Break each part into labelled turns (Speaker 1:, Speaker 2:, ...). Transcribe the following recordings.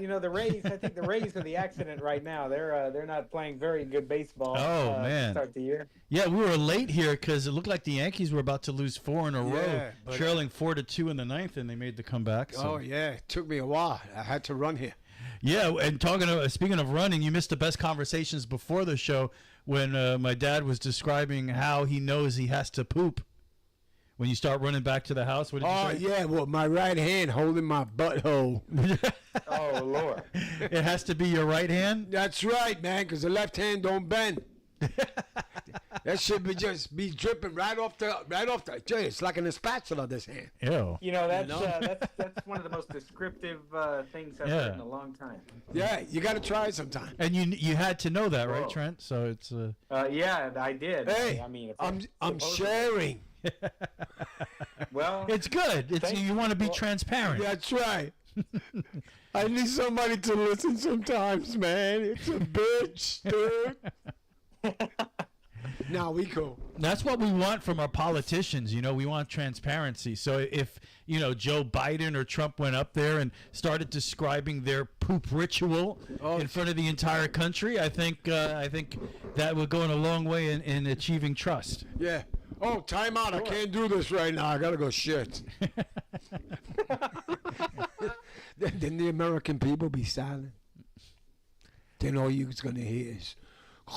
Speaker 1: the Rays. I think the Rays are the accident right now. They're not playing very good baseball.
Speaker 2: Man,
Speaker 1: to start the year.
Speaker 2: Yeah, we were late here because it looked like the Yankees were about to lose 4 in a row, trailing 4-2 in the ninth, and they made the comeback. So.
Speaker 3: Oh yeah, it took me a while. I had to run here.
Speaker 2: Yeah, and speaking of running, you missed the best conversations before the show when my dad was describing how he knows he has to poop. When you start running back to the house, what did you say?
Speaker 3: Yeah, well, my right hand holding my butthole.
Speaker 1: Oh, Lord.
Speaker 2: It has to be your right hand?
Speaker 3: That's right, man, because the left hand don't bend. That should be dripping right off the. It's like in a spatula, this hand.
Speaker 2: Ew.
Speaker 1: That's one of the most descriptive things I've heard in a long time.
Speaker 3: Yeah, you got to try it sometime.
Speaker 2: And you had to know that, right, Trent? So it's.
Speaker 1: Yeah, I did.
Speaker 3: Hey,
Speaker 1: I mean,
Speaker 3: I'm sharing.
Speaker 1: Well,
Speaker 2: it's good. You want to be transparent.
Speaker 3: That's right. I need somebody to listen sometimes, man. It's a bitch, dude. Now we cool.
Speaker 2: That's what we want from our politicians. We want transparency. So if Joe Biden or Trump went up there and started describing their poop ritual in front of the entire country, I think that would go in a long way in achieving trust.
Speaker 3: Yeah. Oh, time out. I can't do this right now. I got to go shit. Then the American people be silent. Then all you're going to hear is...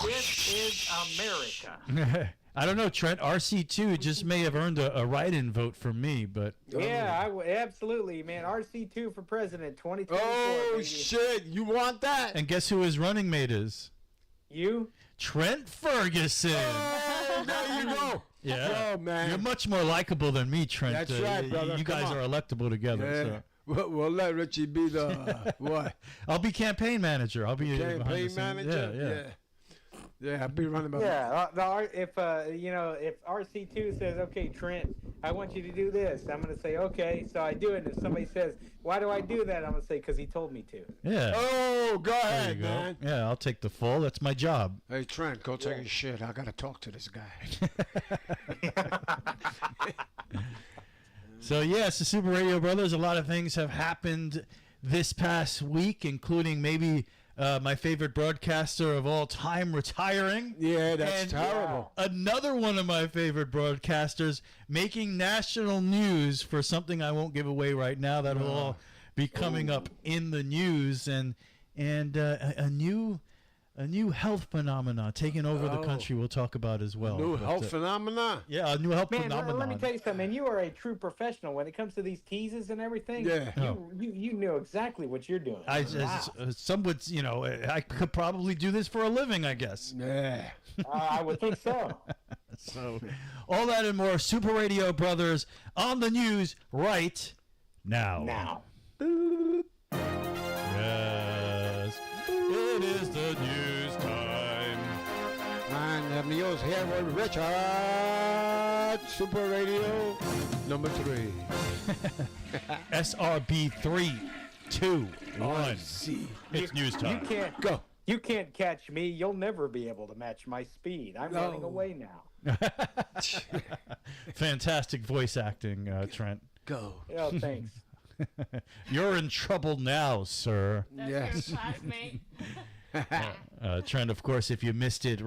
Speaker 1: This is America.
Speaker 2: I don't know, Trent. RC2 just may have earned a write-in vote for me, but...
Speaker 1: Yeah, absolutely, man. RC2 for president, 2024.
Speaker 3: Oh,
Speaker 1: baby.
Speaker 3: shit. You want that?
Speaker 2: And guess who his running mate is?
Speaker 1: You?
Speaker 2: Trent Ferguson.
Speaker 3: Oh, there you go.
Speaker 2: Yeah.
Speaker 3: Oh, man.
Speaker 2: You're much more likable than me, Trent.
Speaker 3: That's right, brother.
Speaker 2: You guys are electable together.
Speaker 3: Yeah.
Speaker 2: So.
Speaker 3: We'll let Richie be the what?
Speaker 2: I'll be campaign manager. I'll be
Speaker 3: campaign manager. Yeah, I'll be running.
Speaker 1: If RC2 says, "Okay, Trent, I want you to do this," I'm gonna say, "Okay," so I do it. And if somebody says, "Why do I do that?" I'm gonna say, "Because he told me to."
Speaker 2: Yeah.
Speaker 3: Oh, go ahead, man.
Speaker 2: Yeah, I'll take the fall. That's my job.
Speaker 3: Hey, Trent, go take a shit. I gotta talk to this guy.
Speaker 2: So, yes, the Super Radio Brothers, a lot of things have happened this past week, including maybe my favorite broadcaster of all time retiring.
Speaker 3: Yeah, that's terrible.
Speaker 2: Another one of my favorite broadcasters making national news for something I won't give away right now. That'll all be coming up in the news. And a new health phenomena taking over the country we'll talk about as well.
Speaker 3: New health phenomena?
Speaker 2: Yeah, a new health phenomenon.
Speaker 1: Let me tell you something, man. You are a true professional when it comes to these teases and everything.
Speaker 3: Yeah.
Speaker 1: You know exactly what you're doing.
Speaker 2: Some would, I could probably do this for a living, I guess.
Speaker 3: Yeah.
Speaker 1: I would think so.
Speaker 2: So, all that and more, Super Radio Brothers on the news right now. Yes. It is the news time.
Speaker 3: And the news here with Richard. Super Radio number 3.
Speaker 2: SRB 3, 2, 1.
Speaker 3: See.
Speaker 2: It's news time.
Speaker 1: You can't catch me. You'll never be able to match my speed. I'm running away now.
Speaker 2: Fantastic voice acting, Trent.
Speaker 3: Go.
Speaker 1: Oh, thanks.
Speaker 2: You're in trouble now, sir.
Speaker 4: That's your classmate.
Speaker 2: Trent, of course, if you missed it,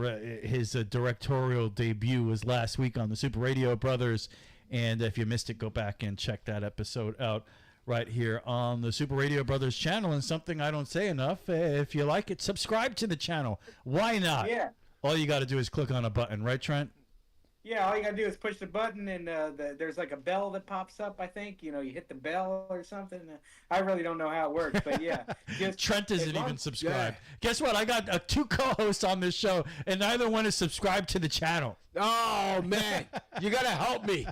Speaker 2: his directorial debut was last week on the Super Radio Brothers. And if you missed it, go back and check that episode out right here on the Super Radio Brothers channel. And something I don't say enough, if you like it, subscribe to the channel. Why not?
Speaker 1: Yeah.
Speaker 2: All you got to do is click on a button, right, Trent?
Speaker 1: Yeah, all you gotta do is push the button, and there's like a bell that pops up. I think you hit the bell or something. I really don't know how it works, but yeah.
Speaker 2: Trent isn't even subscribed. Yeah. Guess what? I got 2 co-hosts on this show, and neither one is subscribed to the channel.
Speaker 3: Oh man, you gotta help me.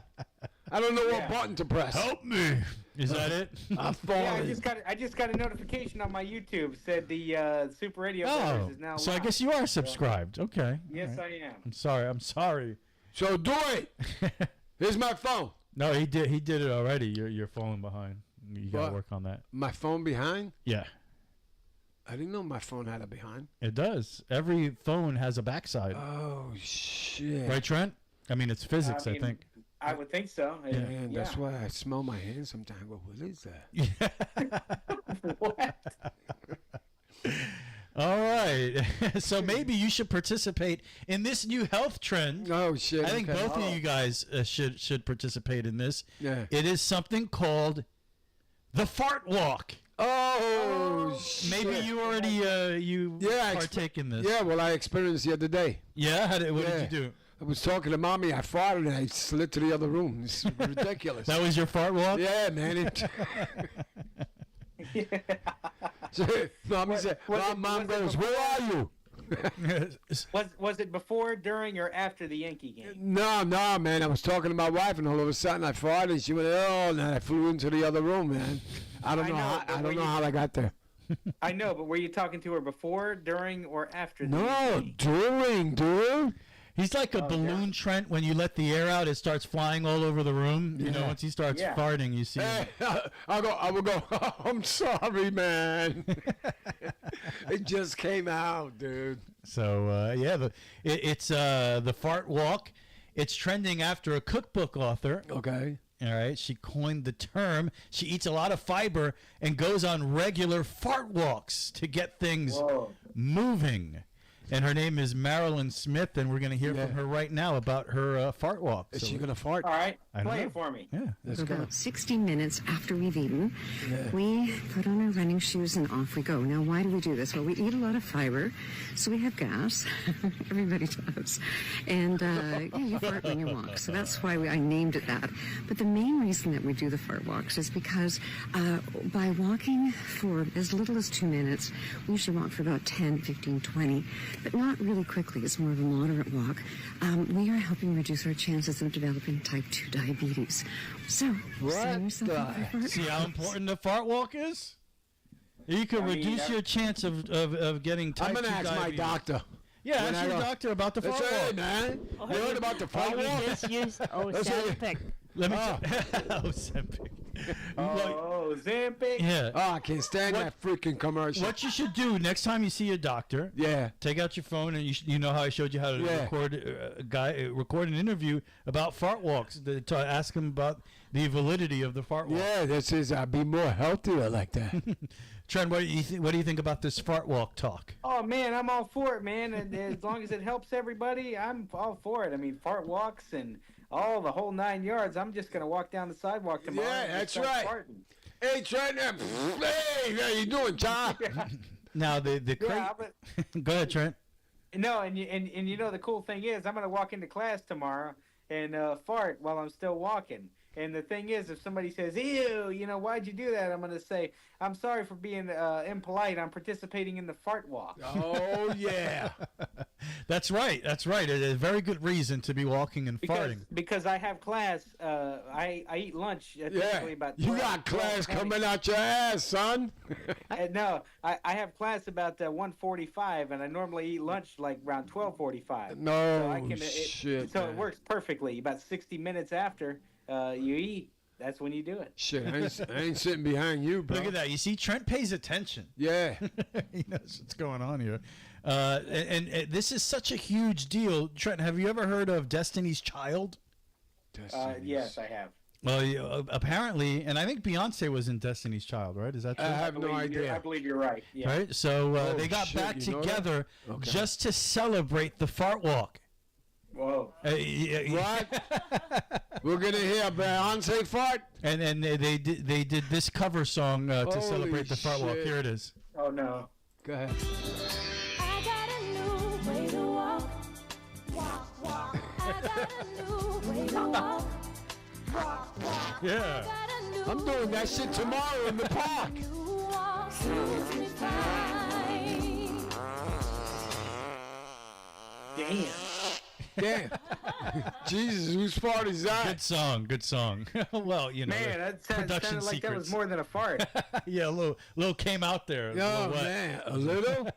Speaker 3: I don't know what button to press.
Speaker 2: Help me. Is that it?
Speaker 3: I'm falling.
Speaker 1: Yeah, I just got a notification on my YouTube said the Super Radio Brothers is now
Speaker 2: so
Speaker 1: live.
Speaker 2: I guess you are subscribed. Okay.
Speaker 1: Yes, right. I am.
Speaker 2: I'm sorry.
Speaker 3: So do it. Here's my phone.
Speaker 2: No, he did it already. You're falling behind. You got to work on that.
Speaker 3: My phone behind?
Speaker 2: Yeah.
Speaker 3: I didn't know my phone had a behind.
Speaker 2: It does. Every phone has a backside.
Speaker 3: Oh, shit.
Speaker 2: Right, Trent? I mean, it's physics, I think.
Speaker 1: I would think so.
Speaker 3: And that's why I smell my hands sometimes. Well, what is that?
Speaker 1: What?
Speaker 2: All right. So maybe you should participate in this new health trend.
Speaker 3: Oh shit!
Speaker 2: I think
Speaker 3: okay.
Speaker 2: both of you guys should participate in this.
Speaker 3: Yeah.
Speaker 2: It is something called the fart walk.
Speaker 3: Oh, shit.
Speaker 2: Maybe you already partake in this.
Speaker 3: Yeah, well, I experienced the other day.
Speaker 2: Yeah. What did you do?
Speaker 3: I was talking to mommy. I farted and I slid to the other room. It's ridiculous.
Speaker 2: That was your fart walk?
Speaker 3: Yeah, man. So, mommy said, Mom goes, where are you?
Speaker 1: Was it before, during, or after the Yankee game?
Speaker 3: No, man. I was talking to my wife, and all of a sudden I farted, and she went, oh, and I flew into the other room, man. I don't know how I got there.
Speaker 1: I know, but were you talking to her before, during, or after the
Speaker 3: No,
Speaker 1: Yankee game?
Speaker 3: during, dude.
Speaker 2: He's like a balloon, Trent. When you let the air out, it starts flying all over the room. You know, once he starts farting, you see.
Speaker 3: I will go, oh, I'm sorry, man. It just came out, dude.
Speaker 2: So, it's the fart walk. It's trending after a cookbook author.
Speaker 3: Okay.
Speaker 2: All right. She coined the term. She eats a lot of fiber and goes on regular fart walks to get things moving. And her name is Marilyn Smith, and we're going to hear from her right now about her fart walk.
Speaker 3: Is she going to fart?
Speaker 1: All right, play it for me.
Speaker 2: Yeah.
Speaker 4: For about 60 minutes after we've eaten, we put on our running shoes and off we go. Now, why do we do this? Well, we eat a lot of fiber, so we have gas. Everybody does. And you fart when you walk, so that's why I named it that. But the main reason that we do the fart walks is because by walking for as little as 2 minutes, we usually walk for about 10, 15, 20, but not really quickly. It's more of a moderate walk. We are helping reduce our chances of developing type 2 diabetes. So, sign yourself up for fart.
Speaker 2: See how important the fart walk is? You can reduce your chance of getting type 2
Speaker 3: I'm going to ask my doctor.
Speaker 2: Yeah, ask your doctor about the fart walk.
Speaker 3: Hey, man. You heard about the fart walk?
Speaker 5: Just use Ozempic.
Speaker 2: Let me Ozempic.
Speaker 1: Ozempic.
Speaker 2: Yeah.
Speaker 3: Oh, I can't stand that freaking commercial.
Speaker 2: What you should do next time you see a doctor, take out your phone, and you know how I showed you how to record an interview about fart walks. To ask him about the validity of the fart walk.
Speaker 3: Yeah, this is be more healthier like that.
Speaker 2: Trent, what do you think about this fart walk talk?
Speaker 1: Oh man, I'm all for it, man. And as long as it helps everybody, I'm all for it. I mean, fart walks and all the whole 9 yards. I'm just gonna walk down the sidewalk tomorrow.
Speaker 3: Yeah,
Speaker 1: and
Speaker 3: that's
Speaker 1: start
Speaker 3: right.
Speaker 1: farting.
Speaker 3: Hey, Trent. Hey, how you doing, John?
Speaker 2: Now the go ahead, Trent.
Speaker 1: No, and you know the cool thing is I'm gonna walk into class tomorrow and fart while I'm still walking. And the thing is, if somebody says, ew, why'd you do that? I'm going to say, I'm sorry for being impolite. I'm participating in the fart walk.
Speaker 3: Oh, yeah.
Speaker 2: That's right. That's right. It's a very good reason to be walking and farting.
Speaker 1: Because I have class. I eat lunch. About
Speaker 3: you got class coming out your ass, son.
Speaker 1: No, I have class about 1:45, and I normally eat lunch like around 12:45.
Speaker 3: No,
Speaker 1: so
Speaker 3: shit.
Speaker 1: So it works perfectly. About 60 minutes after you eat, that's when you do it.
Speaker 3: Shit, I ain't sitting behind you, bro.
Speaker 2: Look at that. You see, Trent pays attention.
Speaker 3: Yeah.
Speaker 2: He knows what's going on here. And this is such a huge deal. Trent, have you ever heard of Destiny's Child?
Speaker 1: Yes, I have.
Speaker 2: Well, apparently, and I think Beyonce was in Destiny's Child, right? Is that true?
Speaker 3: I have no idea.
Speaker 1: I believe you're right. Yeah.
Speaker 2: Right? So they got back together just to celebrate the fart walk.
Speaker 1: Whoa.
Speaker 3: What? We're going to hear Beyonce fart?
Speaker 2: And they did this cover song to celebrate the fart walk. Here it is.
Speaker 1: Oh, no.
Speaker 3: Go ahead.
Speaker 5: I got a new way to walk. Walk, walk. I got a new way to walk. Walk, walk.
Speaker 2: Yeah.
Speaker 3: I'm doing that shit tomorrow in the park. Damn. Jesus, whose fart is that?
Speaker 2: Good song. Good song. Well,
Speaker 1: Man, that sounded like that was more than a fart.
Speaker 2: Yeah, a little came out there.
Speaker 3: Oh, man. A little?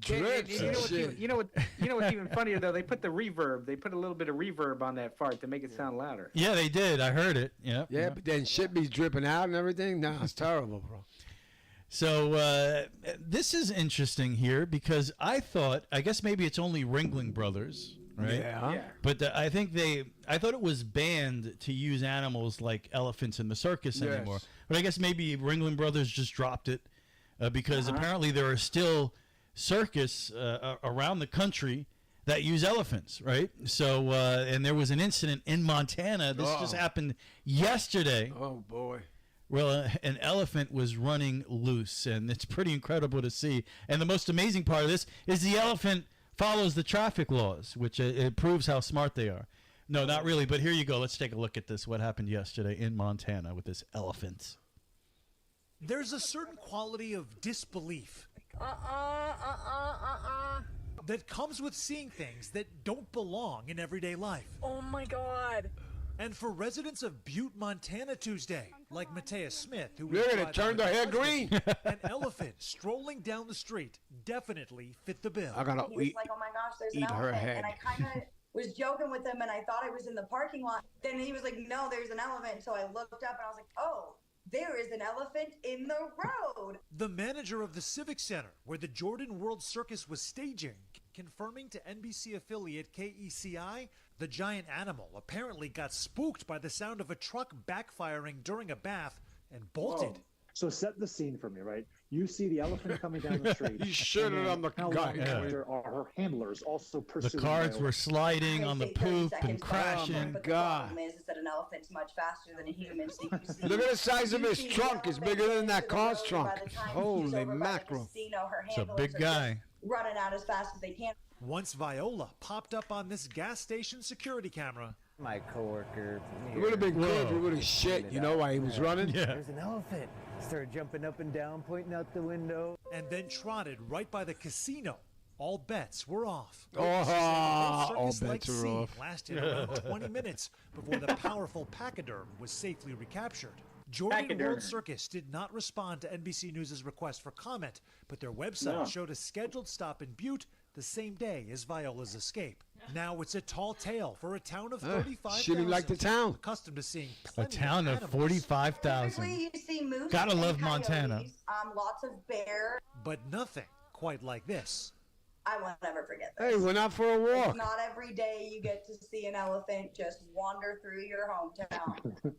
Speaker 3: Drips and shit.
Speaker 1: You know what's even funnier though? They put the reverb. They put a little bit of reverb on that fart to make it sound louder.
Speaker 2: Yeah, they did. I heard it. Yeah.
Speaker 3: Yeah, but then shit be dripping out and everything. Nah, it's terrible, bro.
Speaker 2: So this is interesting here because I guess maybe it's only Ringling Brothers, right?
Speaker 3: Yeah.
Speaker 2: But I thought it was banned to use animals like elephants in the circus anymore. But I guess maybe Ringling Brothers just dropped it because apparently there are still circus around the country that use elephants, right? So, and there was an incident in Montana. This just happened yesterday.
Speaker 3: Oh, boy.
Speaker 2: Well, an elephant was running loose, and it's pretty incredible to see. And the most amazing part of this is the elephant follows the traffic laws, which it proves how smart they are. No, not really, but here you go. Let's take a look at this, what happened yesterday in Montana with this elephant.
Speaker 6: There's a certain quality of disbelief that comes with seeing things that don't belong in everyday life.
Speaker 7: Oh my God.
Speaker 6: And for residents of Butte, Montana Tuesday, like Matea Smith, who
Speaker 3: They're going to turn their hair green.
Speaker 6: an elephant strolling down the street definitely fit the bill.
Speaker 3: I got to
Speaker 8: He was like, oh my gosh, there's an
Speaker 3: eat her
Speaker 8: elephant.
Speaker 3: head.
Speaker 8: And I kind of was joking with him, and I thought I was in the parking lot. Then he was like, no, there's an elephant. So I looked up, and I was like, oh, there is an elephant in the road.
Speaker 6: The manager of the Civic Center, where the Jordan World Circus was staging, confirming to NBC affiliate KECI, the giant animal apparently got spooked by the sound of a truck backfiring during a bath and bolted.
Speaker 9: Whoa. So set the scene for me, right? You see the elephant coming down the street.
Speaker 3: You should have on the
Speaker 9: how
Speaker 3: guy.
Speaker 9: long after are her handlers also pursuing
Speaker 2: The cars
Speaker 9: the
Speaker 2: were sliding
Speaker 8: I
Speaker 2: on the
Speaker 8: say 30
Speaker 2: poop and
Speaker 8: seconds,
Speaker 2: crashing.
Speaker 8: But
Speaker 3: God.
Speaker 8: the problem is that an elephant's much faster than a human. So you see,
Speaker 3: Look at the size of
Speaker 8: you
Speaker 3: his
Speaker 8: see the
Speaker 3: trunk. It's
Speaker 8: elephant
Speaker 3: bigger than that
Speaker 8: into the
Speaker 3: car's
Speaker 8: road,
Speaker 3: trunk.
Speaker 8: by the time she's
Speaker 3: Holy
Speaker 8: over by the
Speaker 3: mackerel.
Speaker 8: casino, her
Speaker 2: It's a
Speaker 8: handlers
Speaker 2: big
Speaker 8: are
Speaker 2: guy.
Speaker 8: just running out as fast as they can.
Speaker 6: Once Viola popped up on this gas station security camera,
Speaker 10: My coworker.
Speaker 3: It would have been good if he
Speaker 2: Whoa.
Speaker 3: would have shit. You know why he was running?
Speaker 2: Yeah.
Speaker 10: There's an elephant. Started jumping up and down, pointing out the window.
Speaker 6: and then trotted right by the casino, all bets were off.
Speaker 3: Oh, all
Speaker 6: Circus-like
Speaker 3: bets are
Speaker 6: scene
Speaker 3: off.
Speaker 6: lasted around 20 minutes before the powerful pachyderm was safely recaptured. Jordan
Speaker 1: Pachyderm.
Speaker 6: World Circus did not respond to NBC News' request for comment, but their website
Speaker 1: No.
Speaker 6: showed a scheduled stop in Butte the same day as Viola's escape. Now it's a tall tale for a town of 35,000.
Speaker 3: She didn't like the town.
Speaker 6: Accustomed to seeing
Speaker 2: A
Speaker 6: plenty
Speaker 2: town of
Speaker 6: animals,
Speaker 2: 45,000.
Speaker 8: Typically, you see moose
Speaker 2: Gotta
Speaker 8: and
Speaker 2: love Montana.
Speaker 8: coyotes, lots of bear.
Speaker 6: but nothing quite like this.
Speaker 8: I will never forget this.
Speaker 3: Hey, went out for a walk.
Speaker 8: It's not every day you get to see an elephant just wander through your hometown.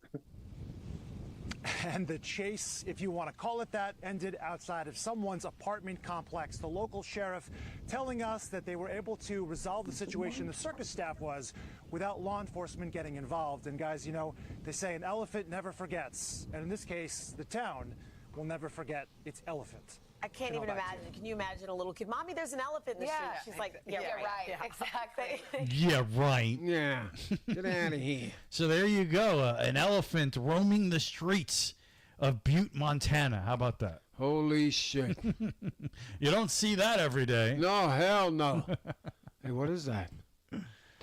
Speaker 11: And the chase, if you want to call it that, ended outside of someone's apartment complex. The local sheriff telling us that they were able to resolve the situation, the circus staff was, without law enforcement getting involved. And guys, you know, they say an elephant never forgets. And in this case, the town will never forget its elephant.
Speaker 7: I can't even imagine. Can you imagine a little kid? Mommy, there's an elephant in the street. She's like, yeah, right. Yeah. Exactly.
Speaker 2: Yeah, right.
Speaker 3: Yeah. Get out of here.
Speaker 2: So there you go. An elephant roaming the streets of Butte, Montana. How about that?
Speaker 3: Holy shit.
Speaker 2: You don't see that every day.
Speaker 3: No, hell no. Hey, what is that?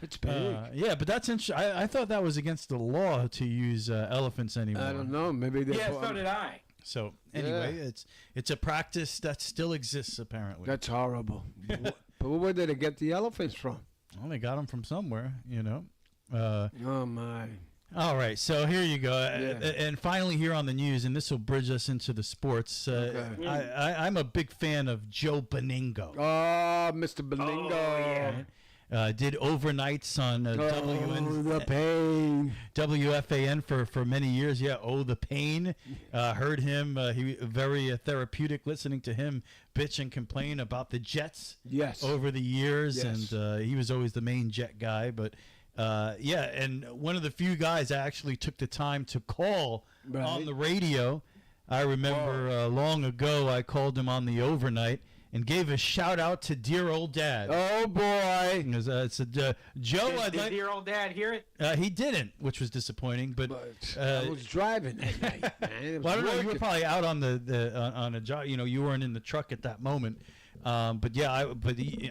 Speaker 3: That's big.
Speaker 2: Yeah, but that's interesting. I thought that was against the law to use elephants anymore.
Speaker 3: I don't know. Maybe they.
Speaker 1: Yeah, so did I.
Speaker 2: So anyway, it's a practice that still exists apparently.
Speaker 3: That's horrible. But where did they get the elephants from?
Speaker 2: Well, they got them from somewhere, you know.
Speaker 3: Oh my.
Speaker 2: All right, so here you go.
Speaker 3: Yeah.
Speaker 2: And finally here on the news, and this will bridge us into the sports.
Speaker 3: Okay.
Speaker 2: I'm a big fan of Joe Beningo.
Speaker 3: Oh, Mr. Belingo.
Speaker 2: Did overnights on
Speaker 3: the pain.
Speaker 2: WFAN for many years. Yeah, the pain. Heard him. He very therapeutic listening to him bitch and complain about the Jets.
Speaker 3: Yes.
Speaker 2: Over the years,
Speaker 3: Yes.
Speaker 2: and he was always the main Jet guy. But yeah, and one of the few guys I actually took the time to call
Speaker 3: Right.
Speaker 2: on the radio. I remember long ago I called him on the overnight and gave a shout out to dear old dad.
Speaker 3: Oh boy.
Speaker 2: Joe,
Speaker 1: Did,
Speaker 2: I'd
Speaker 1: did
Speaker 2: like.
Speaker 1: your old dad hear it?
Speaker 2: He didn't, which was disappointing. But
Speaker 3: I was driving that night, man. It was
Speaker 2: well, I don't know. You were
Speaker 3: working.
Speaker 2: probably out on on a job. You know, you weren't in the truck at that moment. But yeah,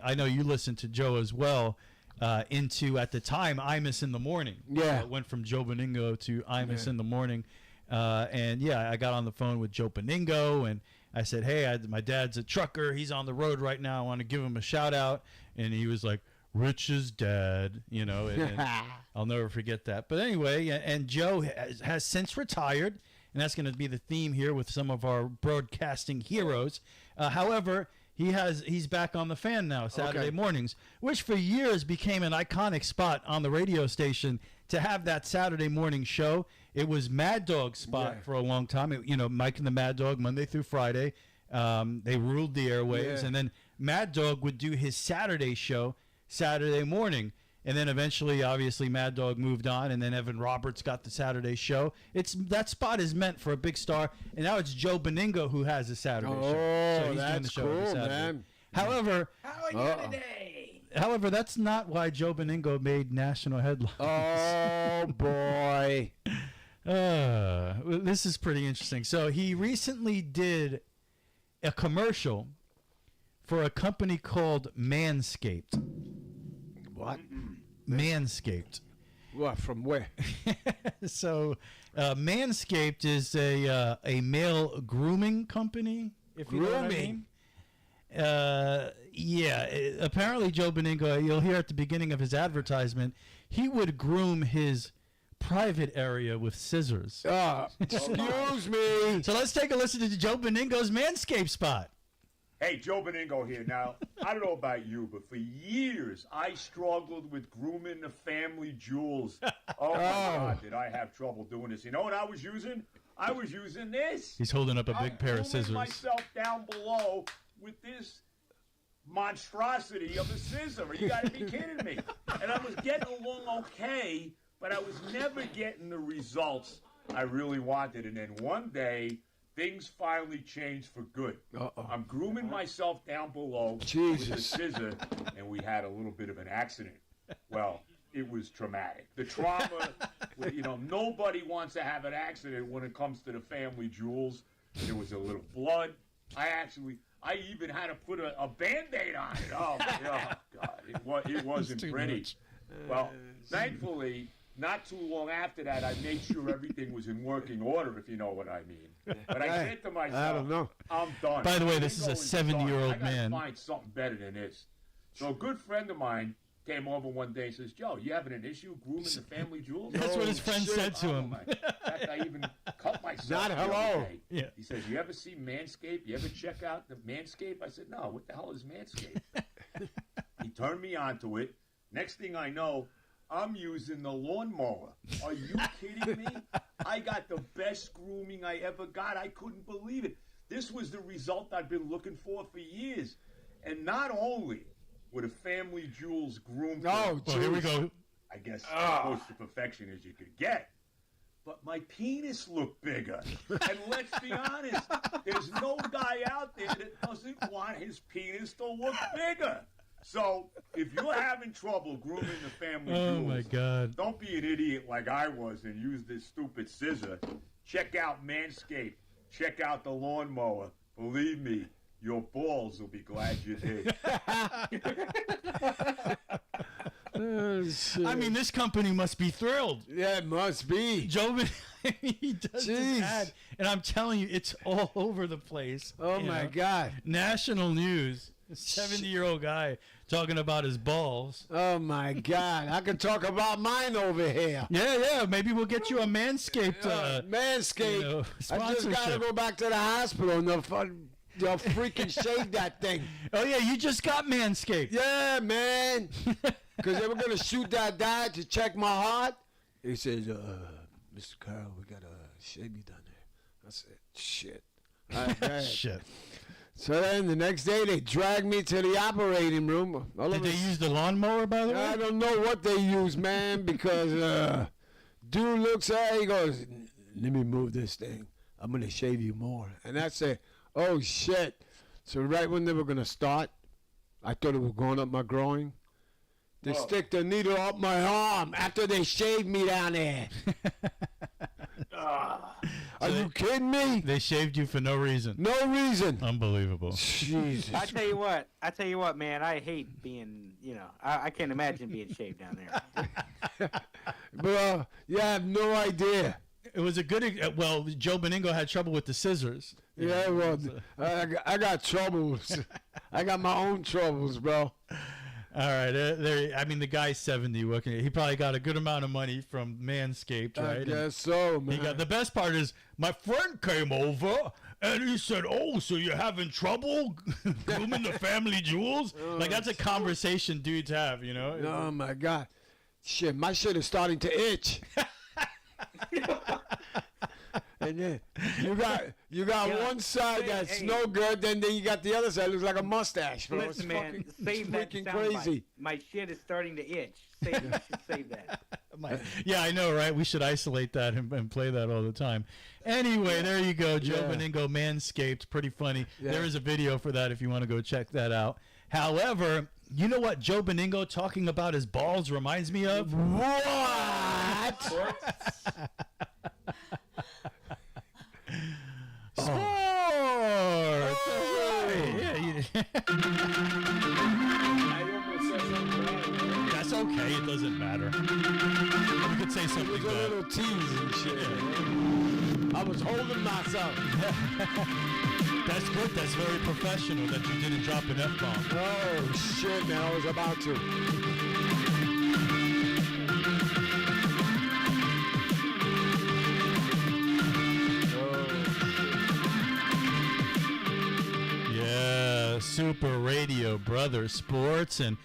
Speaker 2: I know you listened to Joe as well. Into at the time Imus in the morning.
Speaker 3: Yeah.
Speaker 2: It went from Joe Beningo to Imus in the morning. And yeah, I got on the phone with Joe Beningo and I said, hey, my dad's a trucker. He's on the road right now. I want to give him a shout out. And he was like, Rich's dad, you know, and I'll never forget that. But anyway, and Joe has since retired, and that's going to be the theme here with some of our broadcasting heroes. However, he's back on the Fan now Saturday mornings, which for years became an iconic spot on the radio station to have that Saturday morning show. It was Mad Dog's spot for a long time. Mike and the Mad Dog, Monday through Friday. They ruled the airwaves, and then Mad Dog would do his Saturday show Saturday morning. And then eventually, obviously, Mad Dog moved on, and then Evan Roberts got the Saturday show. That spot is meant for a big star, and now it's Joe Beningo who has a Saturday show. So he's doing the show every Saturday. Man. However,
Speaker 1: how are you today?
Speaker 2: However, that's not why Joe Beningo made national headlines.
Speaker 3: Oh boy,
Speaker 2: this is pretty interesting. So he recently did a commercial for a company called Manscaped.
Speaker 3: What?
Speaker 2: Manscaped.
Speaker 3: What? From where?
Speaker 2: So, Manscaped is a male grooming company. If you know what I mean. Apparently Joe Beningo, you'll hear at the beginning of his advertisement, he would groom his private area with scissors.
Speaker 3: Excuse me.
Speaker 2: So let's take a listen to Joe Beningo's Manscaped spot.
Speaker 12: Hey, Joe Beningo here. Now, I don't know about you, but for years I struggled with grooming the family jewels. Oh, my God, did I have trouble doing this. You know what I was using? I was using this.
Speaker 2: He's holding up a big pair of scissors.
Speaker 12: I was myself down below with this monstrosity of a scissor. You got to be kidding me. And I was getting along okay, but I was never getting the results I really wanted. And then one day, things finally changed for good. I'm grooming myself down below with a scissor, and we had a little bit of an accident. Well, it was traumatic. The trauma, nobody wants to have an accident when it comes to the family jewels. There was a little blood. I even had to put a Band-Aid on it. Oh, God. It wasn't pretty. Well, thankfully, not too long after that, I made sure everything was in working order, if you know what I mean. But I said to myself,
Speaker 3: I don't know.
Speaker 12: I'm done.
Speaker 2: By the way, this is a 7-year-old man.
Speaker 12: I got to find something better than this. So a good friend of mine came over one day and says, Joe, you having an issue grooming the family jewels?
Speaker 2: That's what his friend said to him.
Speaker 12: In fact, I even cut myself.
Speaker 3: Not hello.
Speaker 12: Yeah. He says, you ever see Manscaped? You ever check out the Manscaped? I said, no, what the hell is Manscaped? He turned me onto it. Next thing I know, I'm using the lawnmower. Are you kidding me? I got the best grooming I ever got. I couldn't believe it. This was the result I've been looking for years. And not only were the family jewels groomed.
Speaker 2: Well, here we go.
Speaker 12: I guess close to perfection as you could get. But my penis looked bigger. And let's be honest, there's no guy out there that doesn't want his penis to look bigger. So, if you're having trouble grooming the family jewels,
Speaker 2: my God,
Speaker 12: don't be an idiot like I was and use this stupid scissor. Check out Manscaped. Check out the lawnmower. Believe me, your balls will be glad you did.
Speaker 2: I mean, this company must be thrilled.
Speaker 3: Yeah, it must be.
Speaker 2: Joe, he does this ad, and I'm telling you, it's all over the place.
Speaker 3: Oh, my God.
Speaker 2: National news. A 70-year-old guy talking about his balls.
Speaker 3: Oh, my God. I can talk about mine over here.
Speaker 2: Yeah. Maybe we'll get you a Manscaped.
Speaker 3: Manscaped. I just got to go back to the hospital and they'll freaking shave that thing.
Speaker 2: Oh, yeah, you just got Manscaped.
Speaker 3: Yeah, man. Because they were going to shoot that guy to check my heart. He says, Mr. Carl, we got to shave you down there. I said, shit.
Speaker 2: Shit.
Speaker 3: So then the next day they dragged me to the operating room.
Speaker 2: Did they use the lawnmower, by the way?
Speaker 3: I don't know what they used, man, because dude looks at it, he goes, let me move this thing. I'm going to shave you more. And I said, oh, shit. So right when they were going to start, I thought it was going up my groin. They stick the needle up my arm after they shaved me down there. Are you kidding me?
Speaker 2: They shaved you for no reason.
Speaker 3: No reason.
Speaker 2: Unbelievable.
Speaker 3: Jesus.
Speaker 1: I tell you what, man. I hate being, I can't imagine being shaved down there.
Speaker 3: But you have no idea.
Speaker 2: It was a good. Joe Beningo had trouble with the scissors.
Speaker 3: Yeah, well, I got troubles. I got my own troubles, bro.
Speaker 2: All right, there. I mean, the guy's 70. He probably got a good amount of money from Manscaped, right?
Speaker 3: I guess so, man.
Speaker 2: He got, the best part is my friend came over and he said, "Oh, so you're having trouble grooming the family jewels?" Like that's a conversation dudes have, you know?
Speaker 3: Oh my God, shit! My shit is starting to itch. And then you got one side that's no good, then you got the other side looks like a mustache, bro.
Speaker 1: Listen, man, save that
Speaker 3: freaking
Speaker 1: soundbite.
Speaker 3: crazy.
Speaker 1: My shit is starting to itch. You should save that.
Speaker 2: Yeah, I know, right? We should isolate that and play that all the time. Anyway, there you go, Joe Beningo, Manscaped, pretty funny. Yeah. There is a video for that if you want to go check that out. However, you know what Joe Beningo talking about his balls reminds me of?
Speaker 3: What?
Speaker 2: Sports! That's okay. It doesn't matter. You could say something
Speaker 3: It was a little tease and shit. I was holding myself.
Speaker 2: That's good. That's very professional that you didn't drop an F-bomb.
Speaker 3: Oh, shit, man. I was about to.
Speaker 2: Super Radio Brothers Sports, and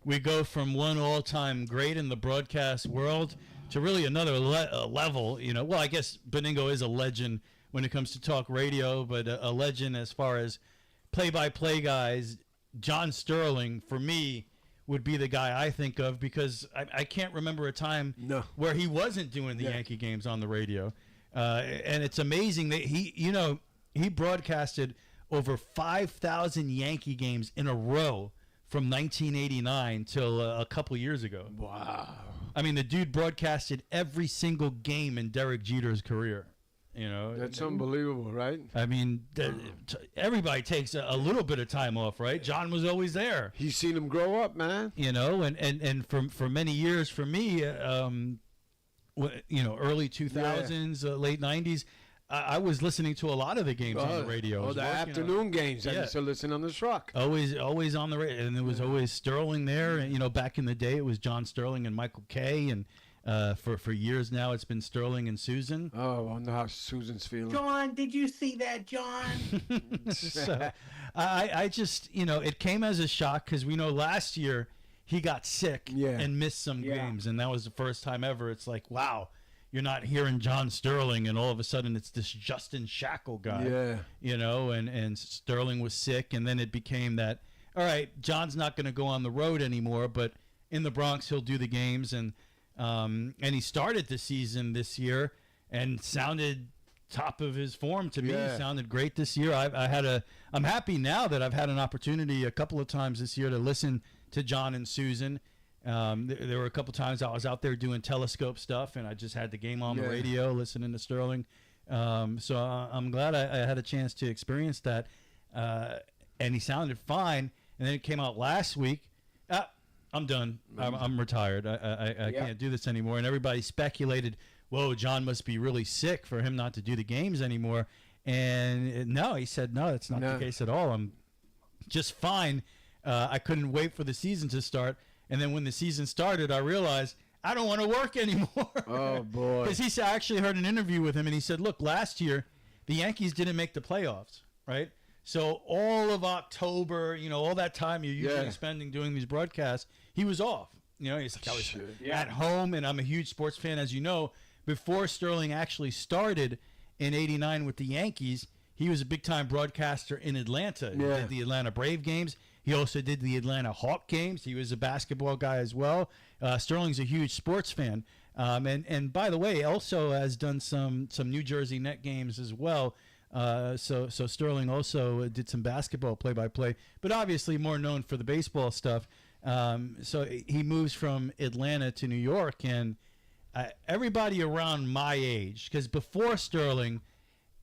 Speaker 2: we go from one all-time great in the broadcast world to really another level. You know, well, I guess Beningo is a legend when it comes to talk radio, but a legend as far as play-by-play guys. John Sterling, for me, would be the guy I think of because I can't remember a time where he wasn't doing the Yankee games on the radio, and it's amazing that he broadcasted over 5,000 Yankee games in a row from 1989 till a couple years ago.
Speaker 3: Wow.
Speaker 2: I mean, the dude broadcasted every single game in Derek Jeter's career. You know,
Speaker 3: that's unbelievable, right?
Speaker 2: I mean, everybody takes a little bit of time off, right? John was always there.
Speaker 3: He's seen him grow up, man.
Speaker 2: You know, and for many years, for me, early 2000s, late 90s, I was listening to a lot of the games on the radio.
Speaker 3: Oh, the afternoon games. I used to listen on the truck.
Speaker 2: Always on the radio. And there was always Sterling there. And, you know, back in the day, it was John Sterling and Michael Kay. And for years now, it's been Sterling and Susan.
Speaker 3: Oh, I wonder how Susan's feeling.
Speaker 1: John, did you see that, John?
Speaker 2: So, I just, you know, it came as a shock because we know last year he got sick and missed some games. And that was the first time ever. It's like, wow. You're not hearing John Sterling, and all of a sudden it's this Justin Shackle guy. Yeah. You know, and Sterling was sick, and then it became that, all right, John's not going to go on the road anymore, but in the Bronx he'll do the games, and he started the season this year and sounded top of his form to me. He sounded great this year. I'm happy now that I've had an opportunity a couple of times this year to listen to John and Susan. There were a couple times I was out there doing telescope stuff, and I just had the game on the radio, listening to Sterling. So I'm glad I had a chance to experience that. And he sounded fine. And then it came out last week. I'm done. I'm retired. I can't do this anymore. And everybody speculated, whoa, John must be really sick for him not to do the games anymore. And no, he said, no, that's not the case at all. I'm just fine. I couldn't wait for the season to start. And then when the season started, I realized I don't want to work anymore.
Speaker 3: Oh, boy.
Speaker 2: Because I actually heard an interview with him, and he said, look, last year, the Yankees didn't make the playoffs, right? So all of October, you know, all that time you're usually spending doing these broadcasts, he was off. You know, he's like, I was at home, and I'm a huge sports fan, as you know. Before Sterling actually started in '89 with the Yankees, he was a big-time broadcaster in Atlanta. He did the Atlanta Brave games. He also did the Atlanta Hawk games. He was a basketball guy as well. Sterling's a huge sports fan. And by the way, also has done some New Jersey Net games as well. So Sterling also did some basketball play-by-play, but obviously more known for the baseball stuff. So he moves from Atlanta to New York, and everybody around my age, because before Sterling,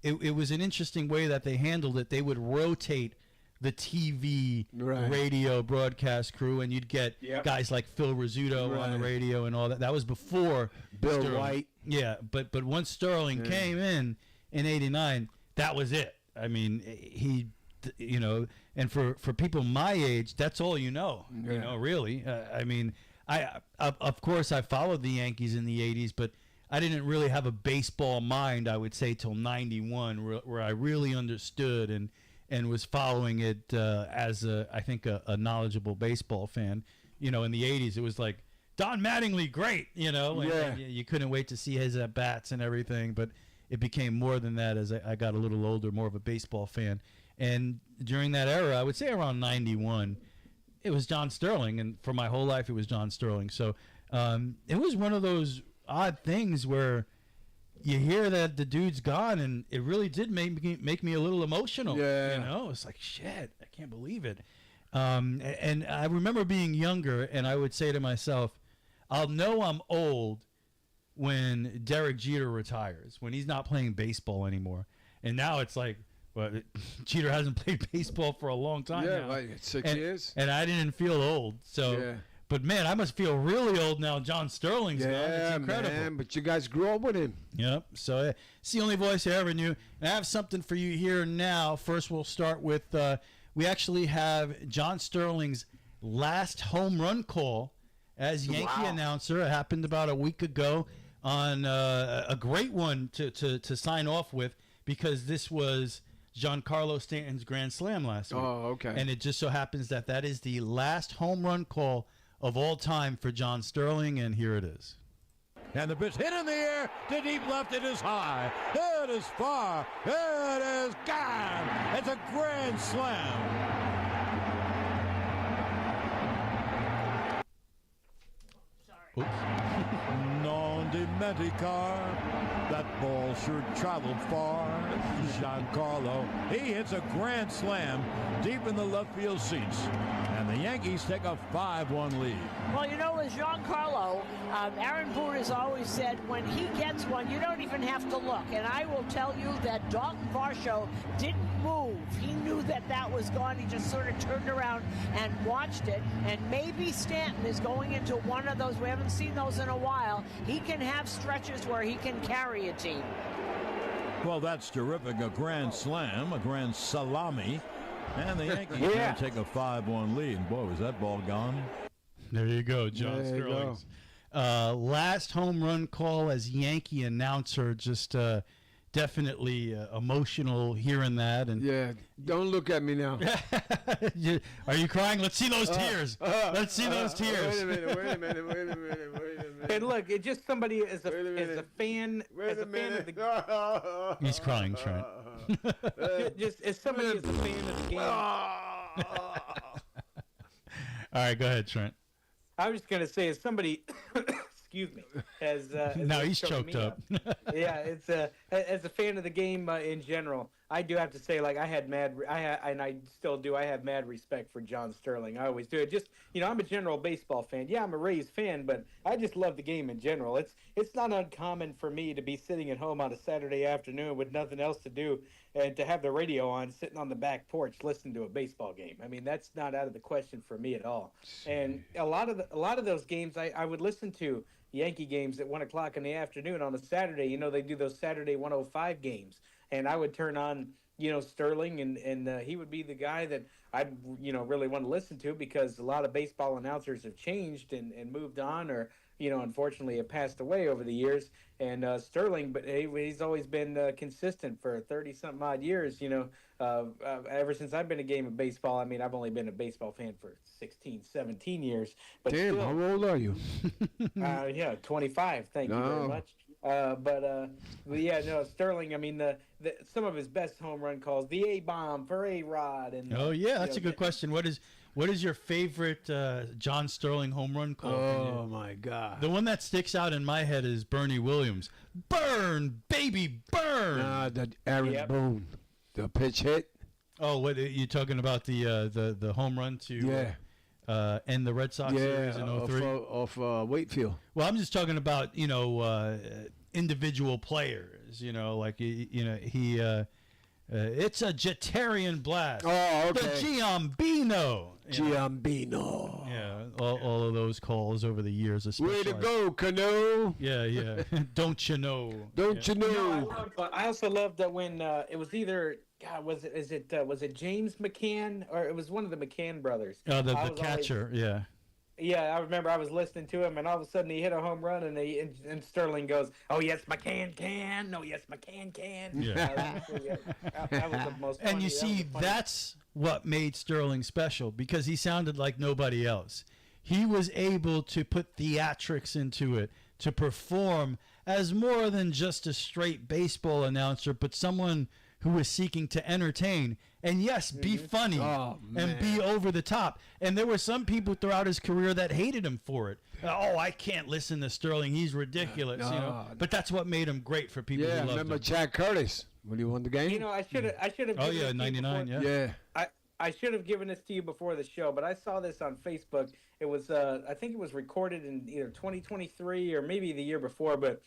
Speaker 2: it was an interesting way that they handled it. They would rotate the TV, radio broadcast crew, and you'd get guys like Phil Rizzuto on the radio and all that. That was before
Speaker 3: Bill
Speaker 2: Sterling.
Speaker 3: White.
Speaker 2: Yeah, but once Sterling came in '89, that was it. I mean, he and for people my age, that's all you know. Really. I mean, of course I followed the Yankees in the 80s, but I didn't really have a baseball mind, I would say, till 91, where I really understood and was following it as I think a knowledgeable baseball fan. In the 80s, it was like Don Mattingly, great, and you couldn't wait to see his at bats and everything. But it became more than that as I got a little older, more of a baseball fan. And during that era, I would say around 91, it was John Sterling, and for my whole life, it was John Sterling. So it was one of those odd things where you hear that the dude's gone, and it really did make me a little emotional. It's like, shit, I can't believe it. And I remember being younger, and I would say to myself, I'll know I'm old when Derek Jeter retires, when he's not playing baseball anymore. And now it's like, well, Jeter hasn't played baseball for a long time now.
Speaker 3: Like 6 years.
Speaker 2: And I didn't feel old. So, but man, I must feel really old now. John Sterling's gone. It's incredible.
Speaker 3: Man, but you guys grew up with him.
Speaker 2: Yep. So it's the only voice I ever knew. And I have something for you here now. First, we'll start with. We actually have John Sterling's last home run call as Yankee announcer. It happened about a week ago on a great one to sign off with, because this was Giancarlo Stanton's grand slam last week.
Speaker 3: Oh, okay.
Speaker 2: And it just so happens that is the last home run call of all time for John Sterling, and here it is.
Speaker 13: And the pitch hit in the air to deep left. It is high. It is far. It is gone. It's a grand slam.
Speaker 2: Oops.
Speaker 13: Non dimenticar. That ball sure traveled far. Giancarlo, he hits a grand slam deep in the left field seats. And the Yankees take a 5-1 lead.
Speaker 14: Well, with Giancarlo, Aaron Boone has always said when he gets one, you don't even have to look. And I will tell you that Dalton Varsho didn't move. He knew that was gone. He just sort of turned around and watched it. And maybe Stanton is going into one of those. We haven't seen those in a while. He can have stretches where he can carry a team.
Speaker 13: Well, that's terrific. A grand slam, a grand salami. And the Yankees now take a 5-1 lead. And boy, was that ball gone.
Speaker 2: There you go, John Sterling's last home run call as Yankee announcer. Just definitely emotional hearing that. And
Speaker 3: don't look at me now.
Speaker 2: Are you crying? Let's see those tears. Let's see those tears.
Speaker 3: Wait a minute.
Speaker 1: And look, it's just somebody as a fan of the
Speaker 2: He's crying, Trent.
Speaker 1: just as somebody as a fan of the game.
Speaker 2: All right, go ahead, Trent.
Speaker 1: I was just gonna say, as somebody, excuse me, as
Speaker 2: now he's choked up.
Speaker 1: It's as a fan of the game in general, I do have to say, like, I still do. I have mad respect for John Sterling. I always do. It just, I'm a general baseball fan. Yeah, I'm a Rays fan, but I just love the game in general. It's not uncommon for me to be sitting at home on a Saturday afternoon with nothing else to do and to have the radio on, sitting on the back porch listening to a baseball game. I mean, that's not out of the question for me at all. And a lot of those games I would listen to. Yankee games at 1 o'clock in the afternoon on a Saturday. They do those Saturday 105 games, and I would turn on, Sterling, and he would be the guy that I'd, really want to listen to, because a lot of baseball announcers have changed and moved on, or, unfortunately have passed away over the years. And Sterling, but he's always been consistent for 30-something odd years, ever since I've been a game of baseball. I mean, I've only been a baseball fan for 16, 17 years. But
Speaker 3: damn,
Speaker 1: still,
Speaker 3: how old are you?
Speaker 1: 25. Thank you very much. Sterling, I mean, some of his best home run calls, the A-bomb for A-Rod. And
Speaker 2: that's a good question. What is your favorite John Sterling home run call?
Speaker 3: Oh, my God.
Speaker 2: The one that sticks out in my head is Bernie Williams. Burn, baby, burn.
Speaker 3: That Aaron Boone. The pitch hit.
Speaker 2: Oh, what are you talking about? The home run to end the Red Sox series in 03?
Speaker 3: Off Wakefield.
Speaker 2: Well, I'm just talking about, individual players, like, he It's a Jetarian blast.
Speaker 3: Oh, okay.
Speaker 2: The Giambino.
Speaker 3: Giambino.
Speaker 2: Yeah, all of those calls over the years.
Speaker 3: Way to go, Cano.
Speaker 2: Yeah. Don't you know?
Speaker 3: Don't you know?
Speaker 1: I also loved that when it was either was it James McCann or it was one of the McCann brothers.
Speaker 2: Oh, the catcher. Yeah.
Speaker 1: Yeah, I remember I was listening to him, and all of a sudden he hit a home run, and Sterling goes, "Oh yes, McCann can. No, yes, McCann can."
Speaker 2: Yeah.
Speaker 1: That was the most.
Speaker 2: And
Speaker 1: funny,
Speaker 2: you see, that's what made Sterling special because he sounded like nobody else. He was able to put theatrics into it, to perform as more than just a straight baseball announcer, but someone who was seeking to entertain and, yes, be funny and be over the top. And there were some people throughout his career that hated him for it. Oh, I can't listen to Sterling. He's ridiculous. You know? But that's what made him great for people who loved
Speaker 3: remember
Speaker 2: him.
Speaker 3: Chad Curtis when he won the game?
Speaker 1: You know, I should have.
Speaker 2: Oh, yeah, 99,
Speaker 3: Yeah.
Speaker 1: I should have given this to you before the show, but I saw this on Facebook. It was, I think it was recorded in either 2023 or maybe the year before, but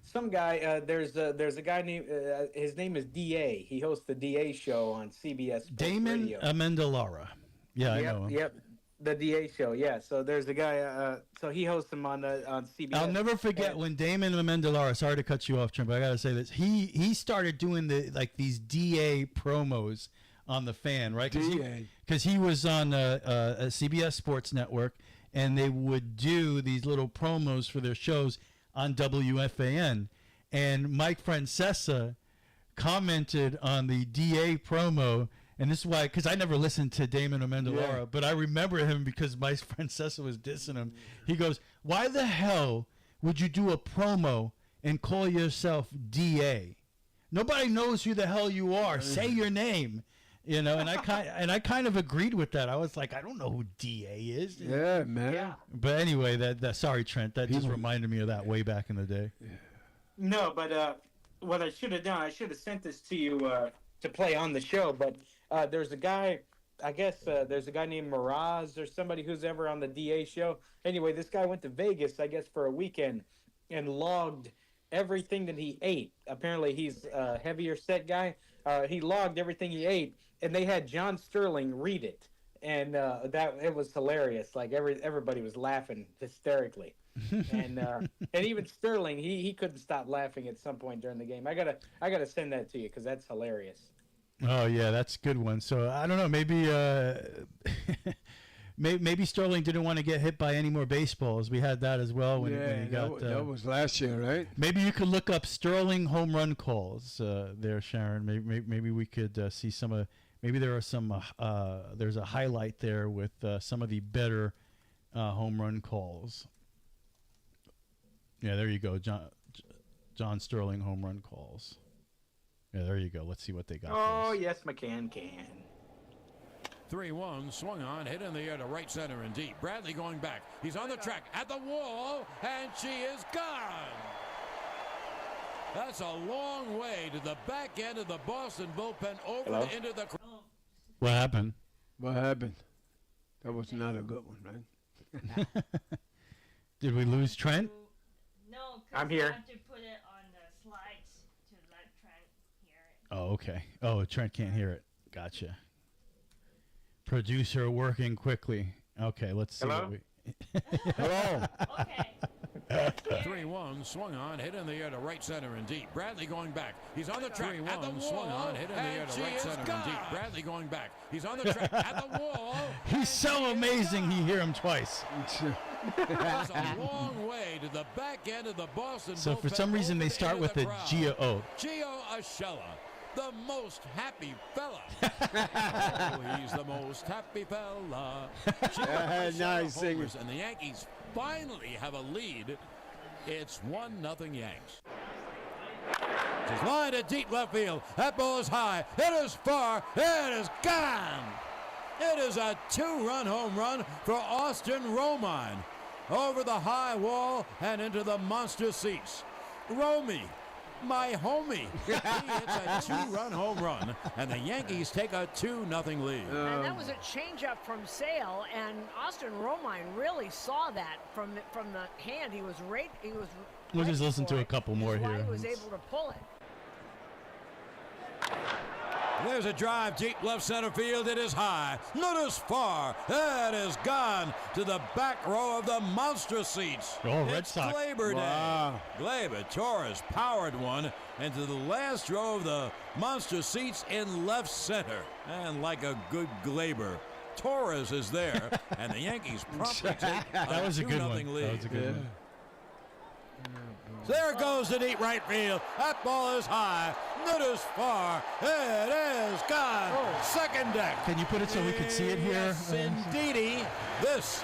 Speaker 1: some guy, there's a guy named, his name is D.A. He hosts the D.A. show on CBS Sports
Speaker 2: Damon
Speaker 1: Radio.
Speaker 2: Amendolara. Yeah, I know him.
Speaker 1: Yep, the D.A. show, yeah. So there's a guy, so he hosts him on CBS.
Speaker 2: I'll never forget when Damon Amendolara, sorry to cut you off, Trent, but I got to say this. He started doing these DA promos on the Fan, right? Because he was on a CBS Sports Network, and they would do these little promos for their shows on WFAN. And Mike Francesa commented on the DA promo, and this is why, because I never listened to Damon Amendolara, but I remember him because Mike Francesa was dissing him. He goes, "Why the hell would you do a promo and call yourself DA? Nobody knows who the hell you are. Say your name." You know, and I kind of agreed with that. I was like, I don't know who DA is.
Speaker 3: Yeah, man.
Speaker 1: Yeah.
Speaker 2: But anyway, that sorry, Trent, that just reminded me of that way back in the day.
Speaker 3: Yeah.
Speaker 1: No, but what I should have done, I should have sent this to you to play on the show. But there's a guy, I guess there's a guy named Miraz or somebody who's ever on the DA show. Anyway, this guy went to Vegas, I guess, for a weekend and logged everything that he ate. Apparently, he's a heavier set guy. He logged everything he ate, and they had John Sterling read it, and it was hilarious. Like everybody was laughing hysterically, and even Sterling, he couldn't stop laughing at some point during the game. I gotta send that to you because that's hilarious.
Speaker 2: Oh yeah, that's a good one. So I don't know, maybe maybe Sterling didn't want to get hit by any more baseballs. We had that as well when he got.
Speaker 3: That was last year, right?
Speaker 2: Maybe you could look up Sterling home run calls there, Sharon. Maybe we could see some of. Maybe there are some. There's a highlight there with some of the better home run calls. Yeah, there you go, John Sterling home run calls. Yeah, there you go. Let's see what they got.
Speaker 1: Oh yes, McCann can.
Speaker 13: 3-1, swung on, hit in the air to right center and deep. Bradley going back. He's on the track at the wall, and she is gone. That's a long way to the back end of the Boston bullpen over into the.
Speaker 2: What happened?
Speaker 3: What happened? That was not a good one, right?
Speaker 2: Did we lose Trent?
Speaker 5: No,
Speaker 1: I'm here.
Speaker 5: I have to put it on the slides to let Trent hear it.
Speaker 2: Oh, okay. Oh, Trent can't hear it. Gotcha. Producer working quickly. Okay, let's see.
Speaker 1: Hello?
Speaker 3: Hello.
Speaker 5: Okay.
Speaker 13: 3-1, swung on, hit in the air to right center and deep. Bradley going back. He's on the track at the wall. Swung on, hit in the air to right center and deep. Bradley going back. He's on the track at the wall.
Speaker 2: He's so amazing. You hear him twice.
Speaker 13: That's a long way to the back end of the Boston.
Speaker 2: So for some reason they start with a Gio.
Speaker 13: Gio Urshela, the most happy fella. Oh, he's the most happy fella.
Speaker 3: Nice singing.
Speaker 13: And the Yankees finally have a lead. It's 1-0 Yanks. Just line to deep left field. That ball is high. It is far. It is gone. It is a 2-run home run for Austin Romine. Over the high wall and into the monster seats. Romy, my homie. He hits a 2-run home run, and the Yankees take a 2-0 lead.
Speaker 14: And that was a changeup from Sale, and Austin Romine really saw that from the hand. He was right.
Speaker 2: We'll just listen to a couple more here.
Speaker 14: He was able to pull it.
Speaker 13: There's a drive deep left center field. It is high. Not as far. It is gone to the back row of the monster seats.
Speaker 2: Oh, Red
Speaker 13: It's
Speaker 2: Sox.
Speaker 13: Glaber
Speaker 3: Wow.
Speaker 13: Day. Glaber Torres powered one into the last row of the monster seats in left center. And like a good Glaber, Torres is there, and the Yankees promptly take
Speaker 2: That was a good one.
Speaker 13: lead.
Speaker 2: That was a good one.
Speaker 13: So there goes the deep right field. That ball is high. Not as far. It is gone. Second deck.
Speaker 2: Can you put it so we can see it here?
Speaker 13: Yes, indeedy. This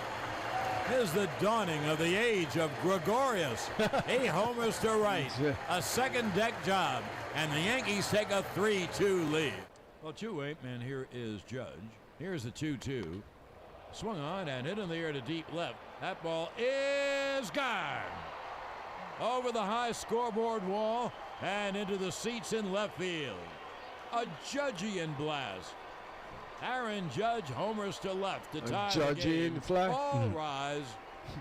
Speaker 13: is the dawning of the age of Gregorius. He homers to right. A second deck job. And the Yankees take a 3-2 lead. Well, 2-8, man, here is Judge. Here's the 2-2. Swung on and hit in the air to deep left. That ball is gone. Over the high scoreboard wall and into the seats in left field. A Judgian blast. Aaron Judge homers to left to tie the
Speaker 3: Judgian
Speaker 13: game.
Speaker 3: flag?
Speaker 13: All rise.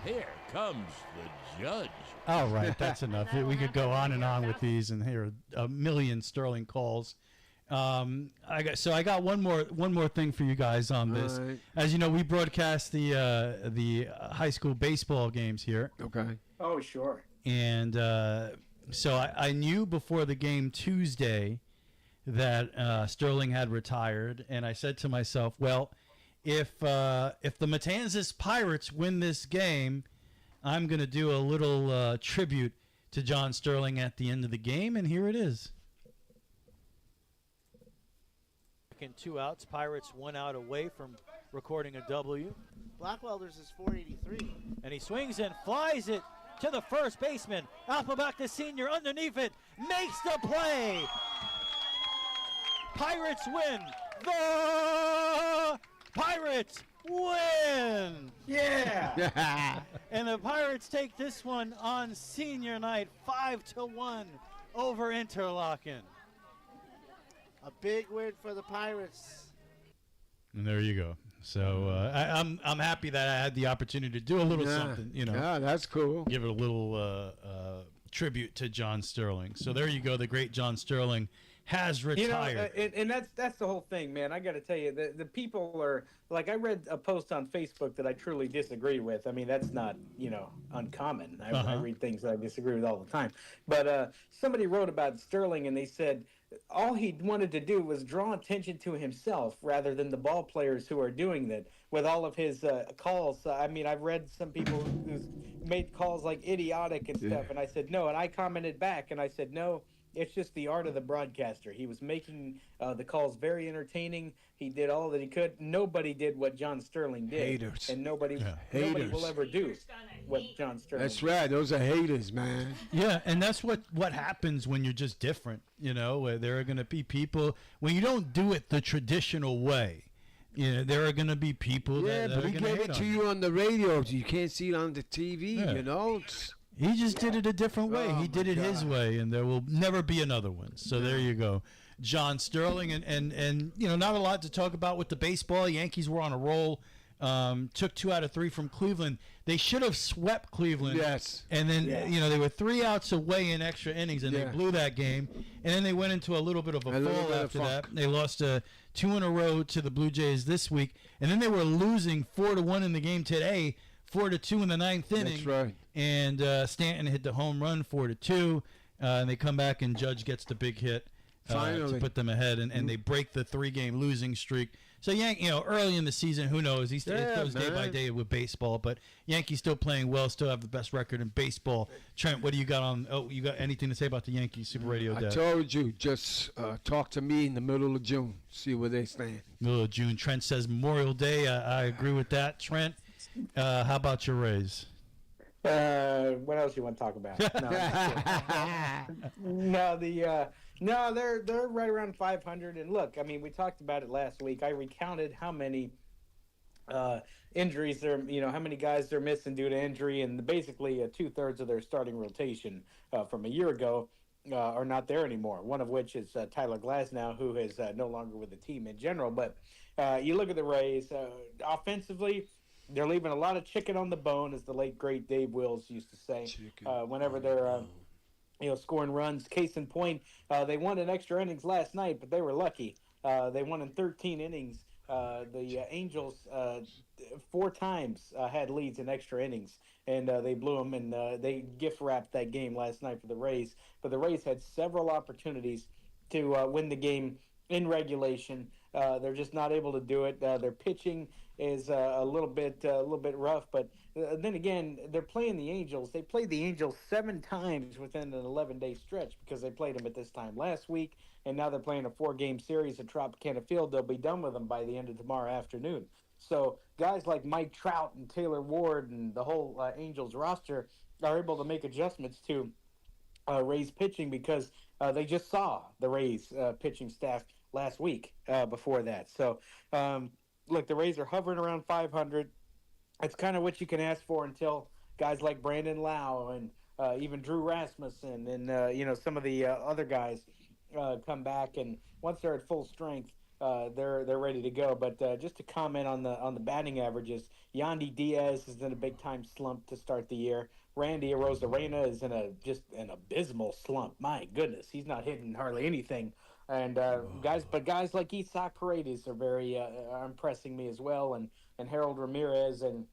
Speaker 13: Here comes the Judge.
Speaker 2: All right, that's enough. We could go on and on with these and hear a million Sterling calls. I got one more thing for you guys on this.
Speaker 3: All right.
Speaker 2: As you know, we broadcast the high school baseball games here.
Speaker 3: Okay.
Speaker 1: Oh, sure.
Speaker 2: And so I knew before the game Tuesday that Sterling had retired, and I said to myself, well, if the Matanzas Pirates win this game, I'm going to do a little tribute to John Sterling at the end of the game, and here it is.
Speaker 15: And 2 outs. Pirates 1 out away from recording a W.
Speaker 16: Blackwelder's is 483.
Speaker 15: And he swings and flies it to the first baseman. Alphabach, the senior, underneath it, makes the play. Pirates win. The Pirates win.
Speaker 1: Yeah.
Speaker 15: And the Pirates take this one on senior night, 5-1 over Interlaken.
Speaker 16: A big win for the Pirates.
Speaker 2: And there you go. So I'm happy that I had the opportunity to do a little something, you know.
Speaker 3: Yeah, that's cool.
Speaker 2: Give it a little tribute to John Sterling. So there you go. The great John Sterling has retired.
Speaker 1: You know, and that's the whole thing, man. I got to tell you, the people are like, I read a post on Facebook that I truly disagree with. I mean, that's not, uncommon. I read things that I disagree with all the time. But somebody wrote about Sterling, and they said all he wanted to do was draw attention to himself rather than the ball players who are doing that with all of his calls. I mean, I've read some people who's made calls like idiotic and stuff, and I said no, and I commented back, and I said no, it's just the art of the broadcaster. He was making the calls very entertaining. He did all that he could. Nobody did what John Sterling did.
Speaker 3: Haters.
Speaker 1: And nobody
Speaker 3: Haters.
Speaker 1: will ever do what John Sterling
Speaker 3: That's
Speaker 1: did.
Speaker 3: right. Those are haters, man.
Speaker 2: Yeah, and that's what happens when you're just different, where there are going to be people, when you don't do it the traditional way, there are going to be people that
Speaker 3: but
Speaker 2: are
Speaker 3: he
Speaker 2: going to
Speaker 3: gave
Speaker 2: hate
Speaker 3: it
Speaker 2: on
Speaker 3: to you on the radio. You can't see it on the TV,
Speaker 2: Yeah. He just did it a different way.
Speaker 3: Oh,
Speaker 2: He did it his way, and there will never be another one. So there you go. John Sterling, and not a lot to talk about with the baseball. Yankees were on a roll. Took 2 out of 3 from Cleveland. They should have swept Cleveland.
Speaker 3: Yes.
Speaker 2: And then, they were 3 outs away in extra innings, and they blew that game. And then they went into a little bit of a fall after that. They lost 2 in a row to the Blue Jays this week. And then they were losing 4-1 in the game today, 4-2 in the 9th inning.
Speaker 3: That's right.
Speaker 2: And Stanton hit the home run, 4-2. And they come back, and Judge gets the big hit to put them ahead. And they break the 3-game losing streak. So, early in the season, who knows? It goes day by day with baseball. But Yankees still playing well, still have the best record in baseball. Trent, what do you got on? Oh, you got anything to say about the Yankees Super Radio Day?
Speaker 3: I told you, just talk to me in the middle of June. See where they stand.
Speaker 2: Middle of June. Trent says Memorial Day. I agree with that. Trent, how about your Rays?
Speaker 1: What else you want to talk about? No, they're right around 500. And look, I mean, we talked about it last week. I recounted how many injuries how many guys they're missing due to injury, and basically 2/3 of their starting rotation from a year ago are not there anymore. One of which is Tyler Glasnow, who is no longer with the team in general. But you look at the Rays offensively. They're leaving a lot of chicken on the bone, as the late great Dave Wills used to say. Whenever they're scoring runs. Case in point, they won in extra innings last night, but they were lucky. They won in 13 innings. The Angels 4 times had leads in extra innings, and they blew them, and they gift wrapped that game last night for the Rays. But the Rays had several opportunities to win the game in regulation. They're just not able to do it. Their pitching is a little bit rough, but then again, they're playing the Angels. They played the Angels 7 times within an 11-day stretch because they played them at this time last week, and now they're playing a 4-game series at Tropicana Field. They'll be done with them by the end of tomorrow afternoon. So guys like Mike Trout and Taylor Ward and the whole Angels roster are able to make adjustments to Rays pitching because they just saw the Rays pitching staff last week before that. So, look, the Rays are hovering around 500. It's kind of what you can ask for until guys like Brandon Lau and even Drew Rasmussen and some of the other guys come back. And once they're at full strength, they're ready to go. But just to comment on the batting averages, Yandy Diaz is in a big time slump to start the year. Randy Arozarena is in an abysmal slump. My goodness, he's not hitting hardly anything. And guys like Isaac Paredes are very are impressing me as well, and Harold Ramirez and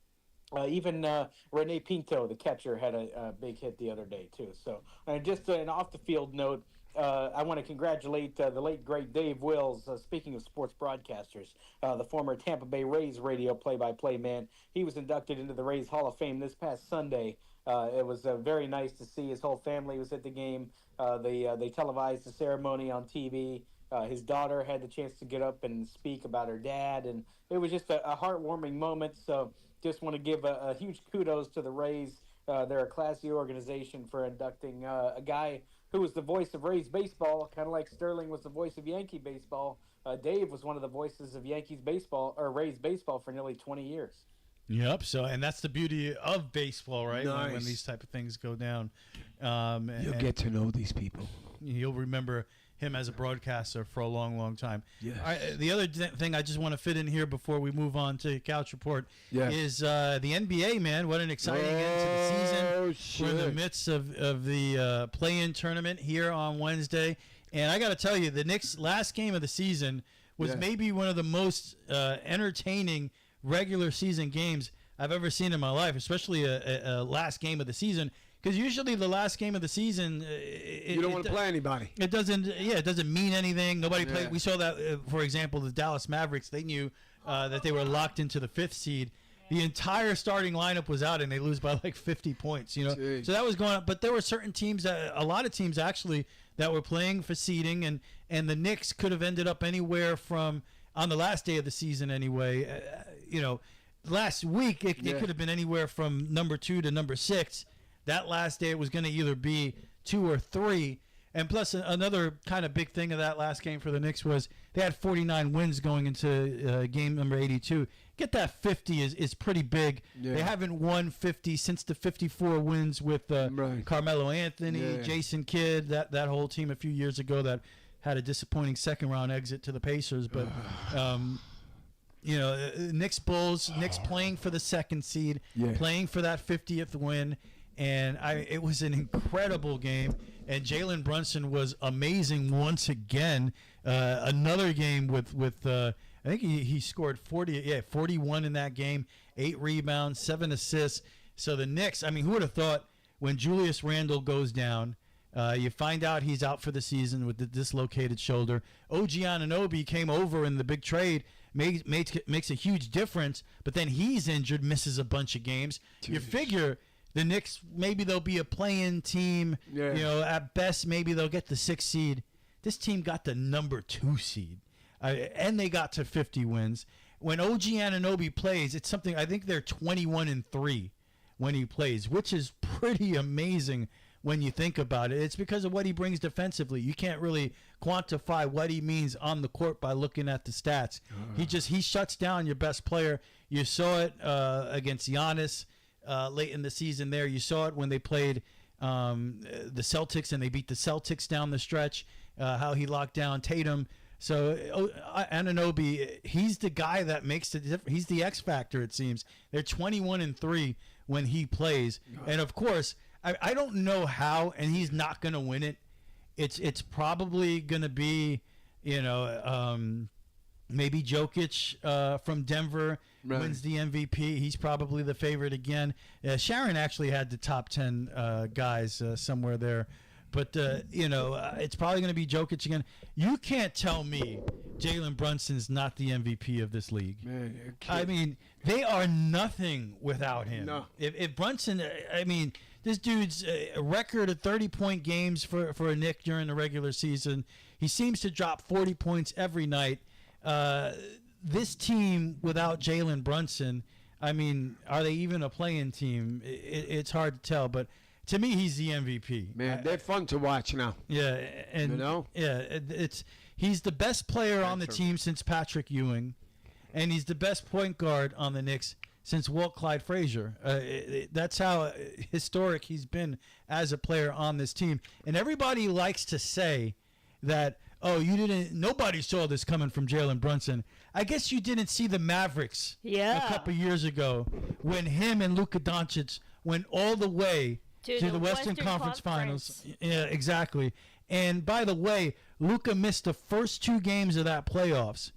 Speaker 1: even Rene Pinto, the catcher, had a big hit the other day too. So just an off the field note. I want to congratulate the late, great Dave Wills. Speaking of sports broadcasters, the former Tampa Bay Rays radio play-by-play man. He was inducted into the Rays Hall of Fame this past Sunday. It was very nice to see. His whole family was at the game. They televised the ceremony on TV. His daughter had the chance to get up and speak about her dad, and it was just a heartwarming moment. So just want to give a huge kudos to the Rays. They're a classy organization for inducting a guy who was the voice of Rays baseball, kind of like Sterling was the voice of Yankee baseball. Dave was one of the voices of Yankees baseball or Rays baseball for nearly 20 years.
Speaker 2: Yep. So, and that's the beauty of baseball, right?
Speaker 3: Nice.
Speaker 2: When these type of things go down,
Speaker 3: You'll get to know these people.
Speaker 2: You'll remember him as a broadcaster for a long, long time.
Speaker 3: Yes.
Speaker 2: The other thing I just want to fit in here before we move on to Couch Report is the NBA, man. What an exciting end to the season.
Speaker 3: Shit.
Speaker 2: We're in the midst of the play-in tournament here on Wednesday. And I got to tell you, the Knicks' last game of the season was maybe one of the most entertaining regular season games I've ever seen in my life, especially a last game of the season. Because usually the last game of the season,
Speaker 3: you don't want to play anybody.
Speaker 2: It doesn't mean anything. Nobody played. We saw that, for example, the Dallas Mavericks. They knew that they were locked into the 5th seed. The entire starting lineup was out, and they lose by like 50 points.
Speaker 3: Jeez.
Speaker 2: So that was going on. But there were certain teams, a lot of teams actually, that were playing for seeding, and the Knicks could have ended up anywhere from on the last day of the season anyway. Last week it could have been anywhere from number 2 to number 6. That last day it was going to either be 2 or 3. And plus another kind of big thing of that last game for the Knicks was they had 49 wins going into game number 82. Get that 50 is pretty big. Yeah. They haven't won 50 since the 54 wins with Carmelo Anthony, Jason Kidd, that whole team a few years ago that had a disappointing second-round exit to the Pacers. But, Knicks Bulls, Knicks playing for the 2nd seed, playing for that 50th win. And it was an incredible game, and Jalen Brunson was amazing once again. Another game with I think he scored 41 in that game, 8 rebounds, 7 assists. So the Knicks, who would have thought when Julius Randle goes down, you find out he's out for the season with the dislocated shoulder. OG Anunoby came over in the big trade, makes a huge difference, but then he's injured, misses a bunch of games. Jeez. You figure the Knicks, maybe they'll be a play-in team. Yeah. At best, maybe they'll get the 6th seed. This team got the number 2 seed, and they got to 50 wins. When OG Anunoby plays, it's something. I think they're 21-3 when he plays, which is pretty amazing when you think about it. It's because of what he brings defensively. You can't really quantify what he means on the court by looking at the stats. He shuts down your best player. You saw it against Giannis. Late in the season there. You saw it when they played the Celtics and they beat the Celtics down the stretch, how he locked down Tatum. So Anunoby, he's the guy that makes the difference. He's the X factor, it seems. They're 21-3 when he plays. And, of course, I don't know how, and he's not going to win it. It's probably going to be Maybe Jokic from Denver wins the MVP. He's probably the favorite again. Sharon actually had the top 10 guys somewhere there. But, it's probably going to be Jokic again. You can't tell me Jalen Brunson's not the MVP of this league.
Speaker 3: Man,
Speaker 2: I mean, they are nothing without him.
Speaker 3: No.
Speaker 2: If Brunson, this dude's a record of 30-point games for a Knick during the regular season. He seems to drop 40 points every night. This team without Jalen Brunson, are they even a playing team? It's hard to tell, but to me, he's the MVP.
Speaker 3: Man, they're fun to watch now.
Speaker 2: Yeah, and he's the best player on the team since Patrick Ewing, and he's the best point guard on the Knicks since Walt Clyde Frazier. That's how historic he's been as a player on this team. And everybody likes to say that, nobody saw this coming from Jalen Brunson. I guess you didn't see the Mavericks a couple years ago when him and Luka Doncic went all the way to the Western Conference Finals. Yeah, exactly. And by the way, Luka missed the first 2 games of that playoffs.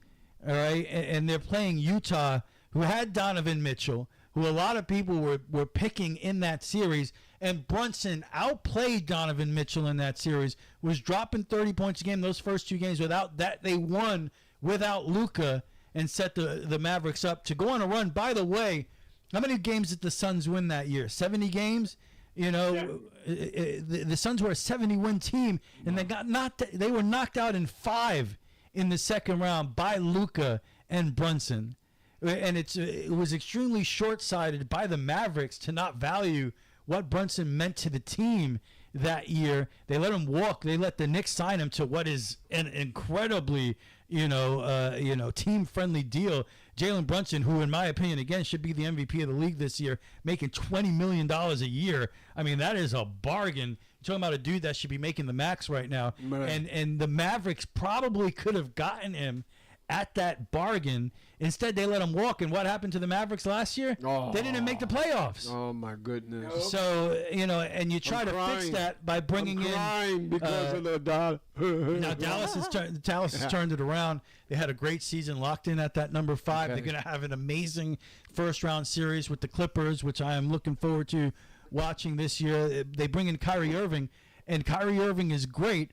Speaker 2: All right, and they're playing Utah, who had Donovan Mitchell, who a lot of people were picking in that series. And Brunson outplayed Donovan Mitchell in that series, was dropping 30 points a game those first 2 games. Without that, they won without Luka and set the Mavericks up to go on a run. By the way, how many games did the Suns win that year? 70 games? The Suns were a 70-win team, and they were knocked out in 5 in the second round by Luka and Brunson. And it was extremely short-sighted by the Mavericks to not value what Brunson meant to the team that year. They let him walk. They let the Knicks sign him to what is an incredibly, team-friendly deal. Jalen Brunson, who in my opinion, again, should be the MVP of the league this year, making $20 million a year. That is a bargain. You're talking about a dude that should be making the max right now. Right. And the Mavericks probably could have gotten him at that bargain. Instead, they let him walk. And what happened to the Mavericks last year? They didn't make the playoffs.
Speaker 3: Oh, my goodness.
Speaker 2: So, and you try to fix that by bringing in
Speaker 3: because of the dollar.
Speaker 2: Now, Dallas has turned it around. They had a great season, locked in at that number 5. Okay. They're going to have an amazing first-round series with the Clippers, which I am looking forward to watching this year. They bring in Kyrie Irving, and Kyrie Irving is great,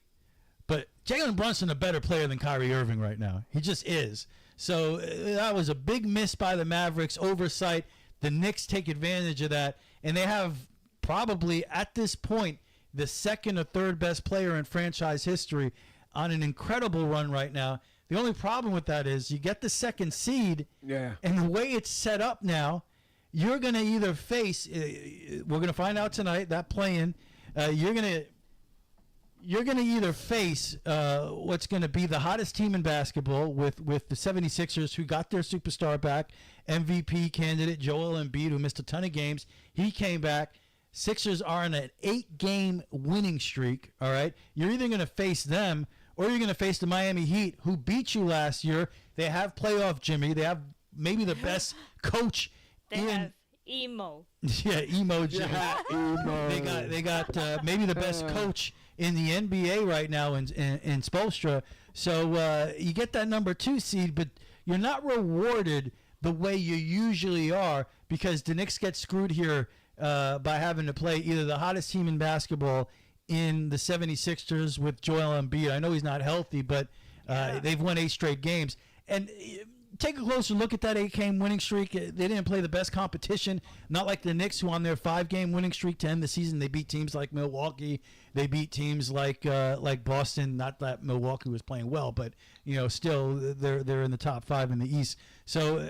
Speaker 2: but Jalen Brunson a better player than Kyrie Irving right now. He just is. So that was a big miss by the Mavericks, oversight. The Knicks take advantage of that, and they have probably at this point the second or third best player in franchise history on an incredible run right now. The only problem with that is you get the second seed, and the way it's set up now, you're going to either face, we're going to find out tonight, that play-in, you're going to either face what's going to be the hottest team in basketball with the 76ers, who got their superstar back, MVP candidate Joel Embiid, who missed a ton of games. He came back. Sixers are on an 8-game winning streak, all right? You're either going to face them or you're going to face the Miami Heat, who beat you last year. They have playoff Jimmy. They have maybe the best coach
Speaker 17: They have emo.
Speaker 2: Yeah, emo Jimmy.
Speaker 3: Emo.
Speaker 2: They got maybe the best coach in the NBA right now in Spoelstra. So you get that number 2 seed, but you're not rewarded the way you usually are, because the Knicks get screwed here by having to play either the hottest team in basketball in the 76ers with Joel Embiid. I know he's not healthy, but they've won 8 straight games. And take a closer look at that 8-game winning streak. They didn't play the best competition, not like the Knicks, who on their 5-game winning streak to end the season, they beat teams like Milwaukee. They beat teams like Boston. Not that Milwaukee was playing well, but still they're in the top 5 in the East. So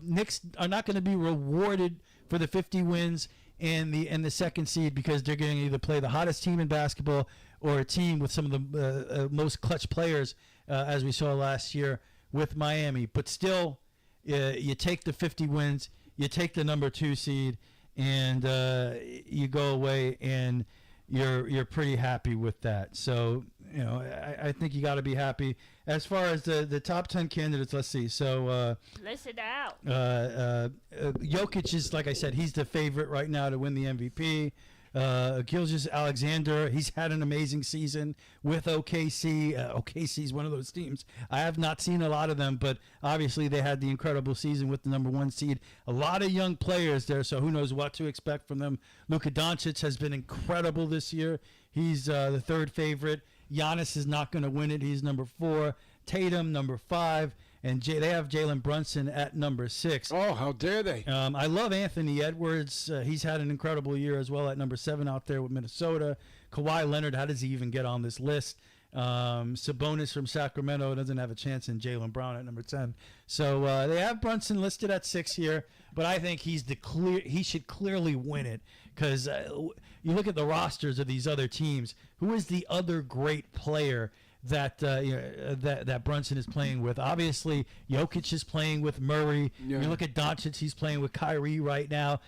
Speaker 2: Knicks are not going to be rewarded for the 50 wins and the second seed, because they're going to either play the hottest team in basketball or a team with some of the most clutch players, as we saw last year with Miami. But still, you take the 50 wins, you take the number 2 seed, and you go away and you're pretty happy with that. So I think you got to be happy. As far as the top 10 candidates, let's see. So
Speaker 17: listen out.
Speaker 2: Jokic is, like I said, he's the favorite right now to win the MVP. Gilgeous-Alexander, he's had an amazing season with OKC. OKC is one of those teams. I have not seen a lot of them, but obviously they had the incredible season with the number 1 seed. A lot of young players there, so who knows what to expect from them. Luka Doncic has been incredible this year. He's the 3rd favorite. Giannis is not going to win it. He's number 4. Tatum, number 5. And they have Jalen Brunson at number 6.
Speaker 3: Oh, how dare they?
Speaker 2: I love Anthony Edwards. He's had an incredible year as well at number 7 out there with Minnesota. Kawhi Leonard, how does he even get on this list? Sabonis from Sacramento doesn't have a chance, and Jaylen Brown at number 10. So they have Brunson listed at 6 here, but I think he should clearly win it because you look at the rosters of these other teams. Who is the other great player that that Brunson is playing with? Obviously, Jokic is playing with Murray.
Speaker 3: Yeah.
Speaker 2: You look at Doncic; he's playing with Kyrie right now.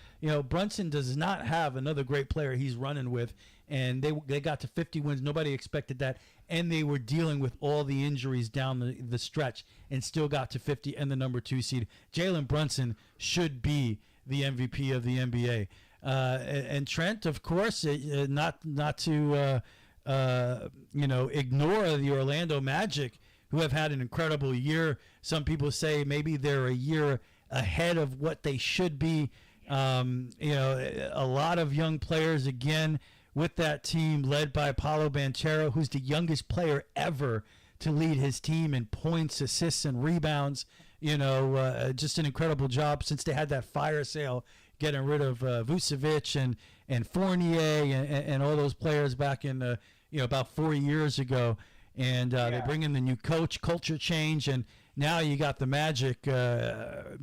Speaker 2: Brunson does not have another great player he's running with, and they got to 50 wins. Nobody expected that, and they were dealing with all the injuries down the stretch, and still got to 50 and the number 2 seed. Jalen Brunson should be the MVP of the NBA, and Trent, of course, not to. Ignore the Orlando Magic, who have had an incredible year. Some people say maybe they're a year ahead of what they should be. A lot of young players again with that team led by Paolo Banchero, who's the youngest player ever to lead his team in points, assists, and rebounds. Just an incredible job since they had that fire sale, getting rid of Vucevic and Fournier and all those players back in about 4 years ago, and they bring in the new coach, culture change, and now you got the Magic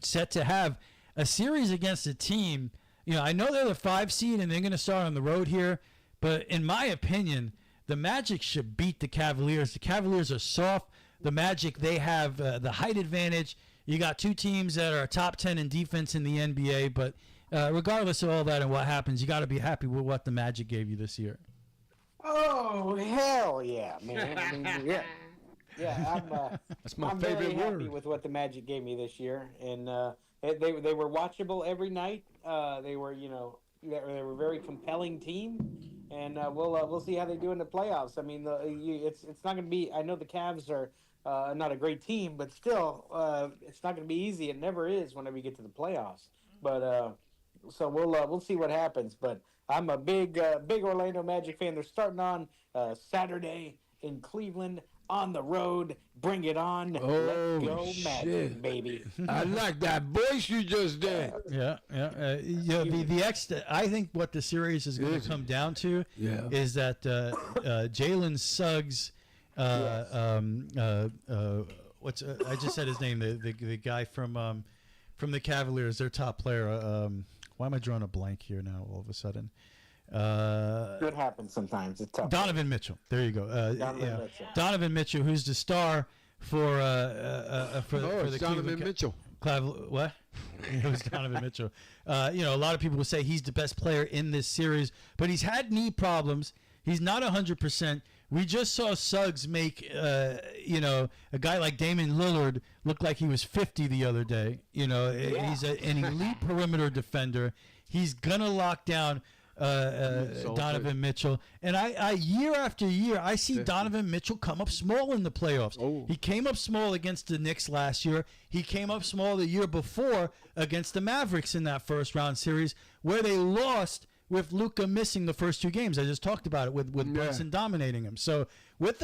Speaker 2: set to have a series against a team. I know they're the 5 seed and they're going to start on the road here, but in my opinion, the Magic should beat the Cavaliers. The Cavaliers are soft. The Magic, they have the height advantage. You got 2 teams that are top 10 in defense in the NBA, but regardless of all that and what happens, you got to be happy with what the Magic gave you this year.
Speaker 1: Oh, hell yeah, man. I mean, yeah,
Speaker 3: That's my
Speaker 1: I'm
Speaker 3: favorite
Speaker 1: very happy
Speaker 3: word.
Speaker 1: with what the Magic gave me this year, and they were watchable every night. They were they were a very compelling team, and we'll see how they do in the playoffs. I mean, it's not going to be. I know the Cavs are not a great team, but still, it's not going to be easy. It never is whenever you get to the playoffs. But so we'll see what happens. But I'm a big Orlando Magic fan. They're starting on Saturday in Cleveland on the road. Bring it on.
Speaker 3: Oh,
Speaker 1: Let's go Magic,
Speaker 3: shit.
Speaker 1: baby.
Speaker 3: I like that voice you just did.
Speaker 2: Yeah. I think what the series is going to come down to is that Jalen Suggs. I just said his name. The guy from the Cavaliers, their top player. Why am I drawing a blank here now? All of a sudden.
Speaker 1: It happens sometimes. It's tough.
Speaker 2: Donovan Mitchell. There you go.
Speaker 1: Mitchell.
Speaker 2: Donovan Mitchell, who's the star for the
Speaker 3: Donovan Mitchell.
Speaker 2: What? It was Donovan Mitchell. A lot of people will say he's the best player in this series, but he's had knee problems. He's not 100%. We just saw Suggs make, a guy like Damian Lillard look like he was 50 the other day. He's an elite perimeter defender. He's gonna lock down Donovan Mitchell, and I year after year I see Donovan Mitchell come up small in the playoffs. He came up small against the Knicks last year. He came up small the year before against the Mavericks in that first round series where they lost with Luka missing the first 2 games. I just talked about it with Brunson dominating him. So with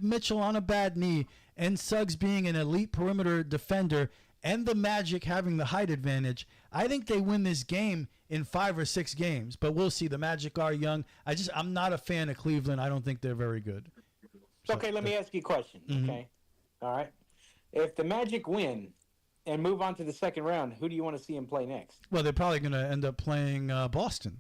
Speaker 2: Mitchell on a bad knee and Suggs being an elite perimeter defender and the Magic having the height advantage, I think they win this game in 5 or 6 games. But we'll see. The Magic are young. I'm not a fan of Cleveland. I don't think they're very good.
Speaker 1: Okay, let me ask you a question.
Speaker 2: Mm-hmm.
Speaker 1: Okay, all right. If the Magic win and move on to the second round, who do you want to see him play next?
Speaker 2: Well, they're probably going to end up playing Boston.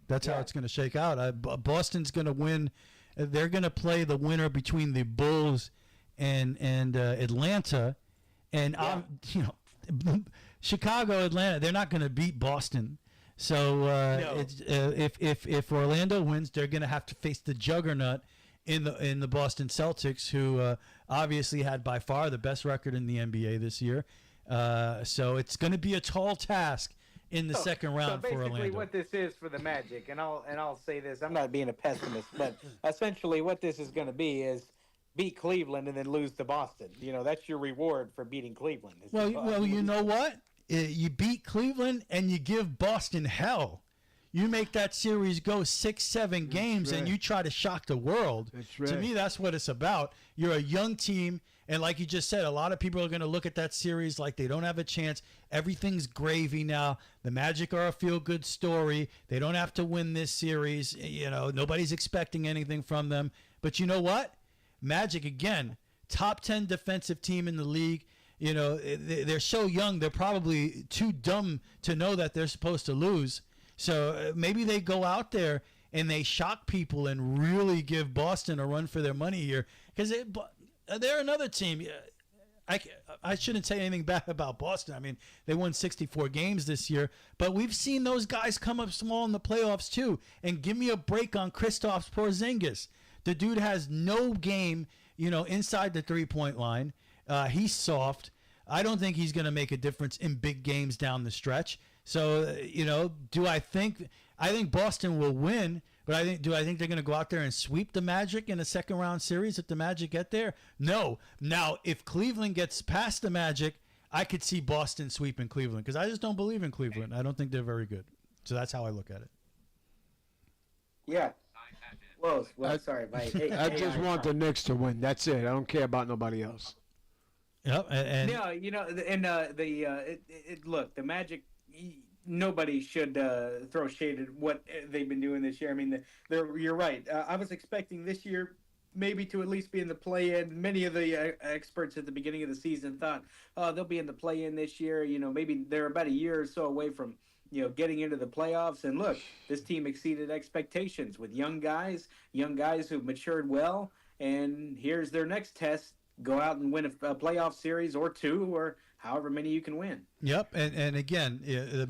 Speaker 2: That's how it's going to shake out. Boston's going to win. They're going to play the winner between the Bulls and Atlanta, and Chicago, Atlanta. They're not going to beat Boston. So if Orlando wins, they're going to have to face the juggernaut in the Boston Celtics, who obviously had by far the best record in the NBA this year. So it's going to be a tall task in the second round
Speaker 1: so
Speaker 2: for
Speaker 1: basically
Speaker 2: Orlando.
Speaker 1: what this is for the Magic, and I'll say this, I'm not being a pessimist, but essentially what this is going to be is beat Cleveland and then lose to Boston. That's your reward for beating Cleveland.
Speaker 2: Well, you know what? You beat Cleveland and you give Boston hell. You make that series go 6-7 games and you try to shock the world.
Speaker 3: That's right.
Speaker 2: To me, that's what it's about. You're a young team, and like you just said, a lot of people are going to look at that series like they don't have a chance. Everything's gravy now. The Magic are a feel-good story. They don't have to win this series. Nobody's expecting anything from them. But you know what? Magic, again, top 10 defensive team in the league. They're so young, they're probably too dumb to know that they're supposed to lose. So maybe they go out there and they shock people and really give Boston a run for their money here, because they're another team. I shouldn't say anything bad about Boston. I mean, they won 64 games this year, but we've seen those guys come up small in the playoffs too. And give me a break on Kristaps Porzingis. The dude has no game, inside the three-point line. He's soft. I don't think he's going to make a difference in big games down the stretch. So, do I think Boston will win, but do I think they're going to go out there and sweep the Magic in a second round series if the Magic get there? No. Now, if Cleveland gets past the Magic, I could see Boston sweeping Cleveland, because I just don't believe in Cleveland. I don't think they're very good. So that's how I look at it.
Speaker 1: Yeah. Well, sorry, Mike.
Speaker 3: I just want the Knicks to win. That's it. I don't care about nobody else.
Speaker 2: Yep.
Speaker 1: Look, the Magic. Nobody should throw shade at what they've been doing this year. I mean, you're right. I was expecting this year maybe to at least be in the play-in. Many of the experts at the beginning of the season thought, they'll be in the play-in this year. Maybe they're about a year or so away from getting into the playoffs. And look, this team exceeded expectations with young guys who've matured well. And here's their next test: go out and win a playoff series or two, or however many you can win.
Speaker 2: Yep, and again, the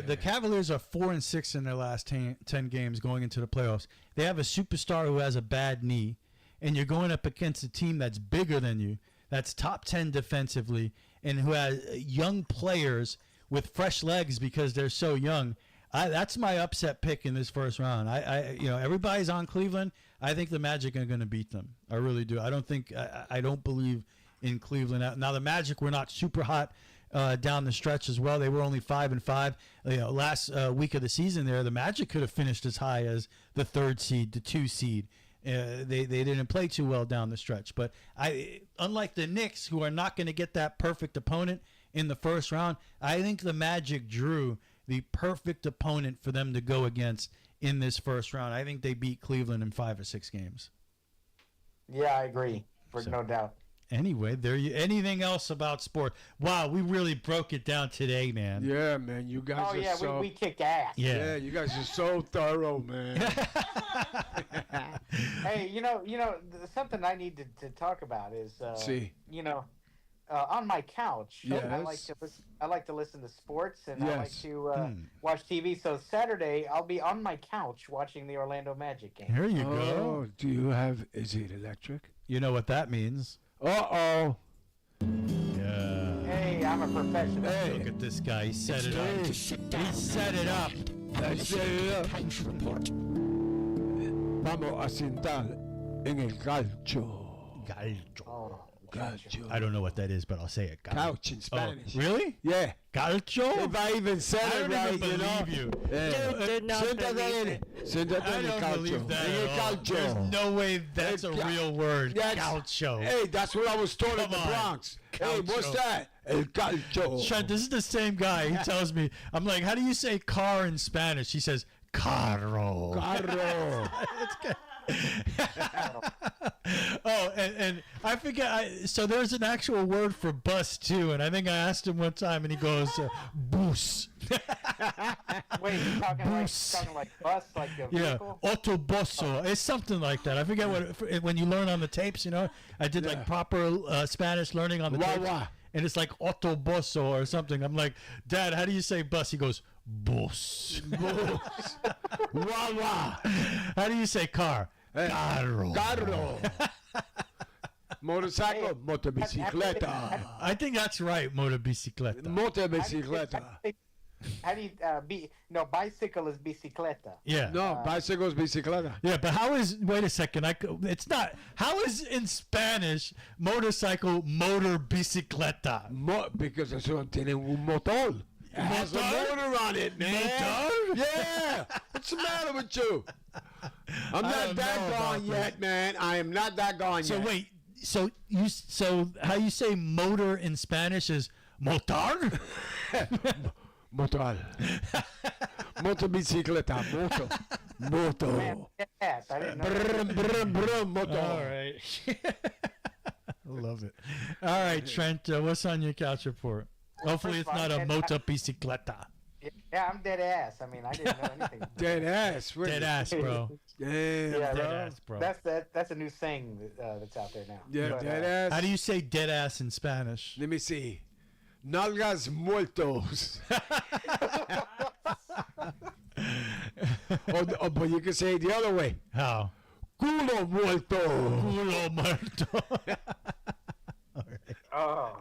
Speaker 2: the Cavaliers are 4-6 in their last 10 games going into the playoffs. They have a superstar who has a bad knee, and you're going up against a team that's bigger than you, that's top 10 defensively, and who has young players with fresh legs because they're so young. That's my upset pick in this first round. Everybody's on Cleveland. I think the Magic are going to beat them. I really do. I don't believe in Cleveland. Now the Magic were not super hot down the stretch as well. They were only 5-5. Last week of the season there, the Magic could have finished as high as the 3rd seed, the 2 seed. They didn't play too well down the stretch. But unlike the Knicks, who are not going to get that perfect opponent in the first round, I think the Magic drew the perfect opponent for them to go against in this first round. I think they beat Cleveland in 5 or 6 games.
Speaker 1: Yeah, I agree. No doubt.
Speaker 2: Anyway, anything else about sport? Wow, we really broke it down today, man.
Speaker 3: Yeah, man, you guys are so...
Speaker 1: we kick ass.
Speaker 2: Yeah,
Speaker 3: you guys are so thorough, man.
Speaker 1: Hey, something I need to talk about is, on my couch,
Speaker 3: yes.
Speaker 1: I like to listen to sports, and
Speaker 3: yes.
Speaker 1: I like to watch TV. So Saturday, I'll be on my couch watching the Orlando Magic game.
Speaker 2: Here you go.
Speaker 3: Do you have? Is it electric?
Speaker 2: You know what that means.
Speaker 3: Uh-oh.
Speaker 2: Yeah.
Speaker 1: Hey, I'm a professional.
Speaker 2: Hey. Look at this guy. He set it up. He set it up.
Speaker 3: Let's set it up. Vamos a sentar en el calcio.
Speaker 2: Calcio.
Speaker 3: Calcio.
Speaker 2: I don't know what that is, but I'll say it.
Speaker 3: Couch in Spanish.
Speaker 2: Oh, really?
Speaker 3: Yeah.
Speaker 2: Calcio?
Speaker 3: If I even said it right,
Speaker 2: you.
Speaker 17: Did not
Speaker 3: Siéntate en el calcio.
Speaker 2: There's no way that's a real word. Calcio.
Speaker 3: Hey, that's what I was told in the Bronx.
Speaker 2: Calcio.
Speaker 3: Hey, what's that? El calcio.
Speaker 2: Trent, this is the same guy. He tells me, I'm like, how do you say car in Spanish? He says, carro.
Speaker 3: Carro.
Speaker 2: That's good. And I forget. So there's an actual word for bus too, and I think I asked him one time, and he goes, "bus."
Speaker 1: Wait, you talking like bus, like a vehicle?
Speaker 2: Yeah, autobuso. It's something like that. I forget when you learn on the tapes. I did like proper Spanish learning on the tapes, and it's like autobuso or something. I'm like, Dad, how do you say bus? He goes, bus.
Speaker 3: Bus. Wawa.
Speaker 2: How do you say car? Carro.
Speaker 3: Carro. Motorcycle, motobicicleta.
Speaker 2: I think that's right, motobicicleta.
Speaker 3: Motobicicleta.
Speaker 1: How do you no, bicycle is bicicleta.
Speaker 2: Yeah.
Speaker 3: No, bicycle is bicicleta.
Speaker 2: Yeah, but how is? Wait a second. It's not. How is in Spanish motorcycle motor bicicleta?
Speaker 3: Because eso tiene un motor. It has a motor on it, man.
Speaker 2: Motor?
Speaker 3: Yeah. What's the matter with you? I'm not that gone yet, man. I am not that gone
Speaker 2: So
Speaker 3: yet.
Speaker 2: wait. So how you say motor in Spanish is motor?
Speaker 3: Motor. Motor bicicleta. Moto.
Speaker 1: Yes, I didn't know.
Speaker 3: Brum, brum, brum, motor.
Speaker 2: All right. I love it. All right, Trent. What's on your couch report? Hopefully, it's not a motor bicicleta.
Speaker 1: Yeah, I'm dead ass. I mean, I didn't know anything.
Speaker 3: Dead ass. Really.
Speaker 2: Dead ass, bro.
Speaker 3: Damn,
Speaker 1: Yeah,
Speaker 3: bro.
Speaker 2: Dead ass, bro.
Speaker 1: That's a new saying that's out there now.
Speaker 3: Yeah,
Speaker 1: But,
Speaker 3: dead ass.
Speaker 2: How do you say dead ass in Spanish?
Speaker 3: Let me see. Nalgas muertos. But you can say it the other way.
Speaker 2: How?
Speaker 3: Culo muerto.
Speaker 2: Culo muerto. All right.
Speaker 1: Oh.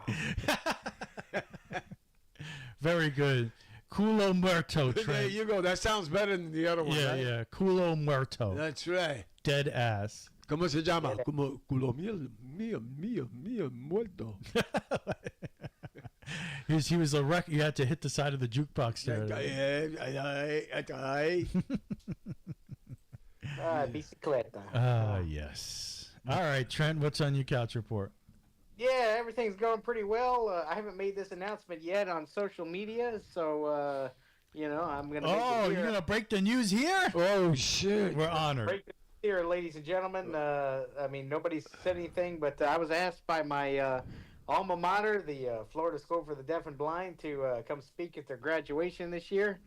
Speaker 2: Very good. Culo muerto,
Speaker 3: There
Speaker 2: Trent.
Speaker 3: you go. That sounds better than the other one.
Speaker 2: Yeah,
Speaker 3: right?
Speaker 2: yeah. Culo muerto.
Speaker 3: That's right.
Speaker 2: Dead ass.
Speaker 3: ¿Cómo se llama? Como culo mío, muerto.
Speaker 2: He was a wreck. You had to hit the side of the jukebox there.
Speaker 1: Bicicleta.
Speaker 2: Yes. All right, Trent, what's on your couch report?
Speaker 1: Yeah, everything's going pretty well. I haven't made this announcement yet on social media, so I'm gonna.
Speaker 2: Oh, you're gonna break the news here?
Speaker 3: Oh shit!
Speaker 2: We're honored.
Speaker 1: Break the news here, ladies and gentlemen. I mean, nobody's said anything, but I was asked by my alma mater, the Florida School for the Deaf and Blind, to come speak at their graduation this year.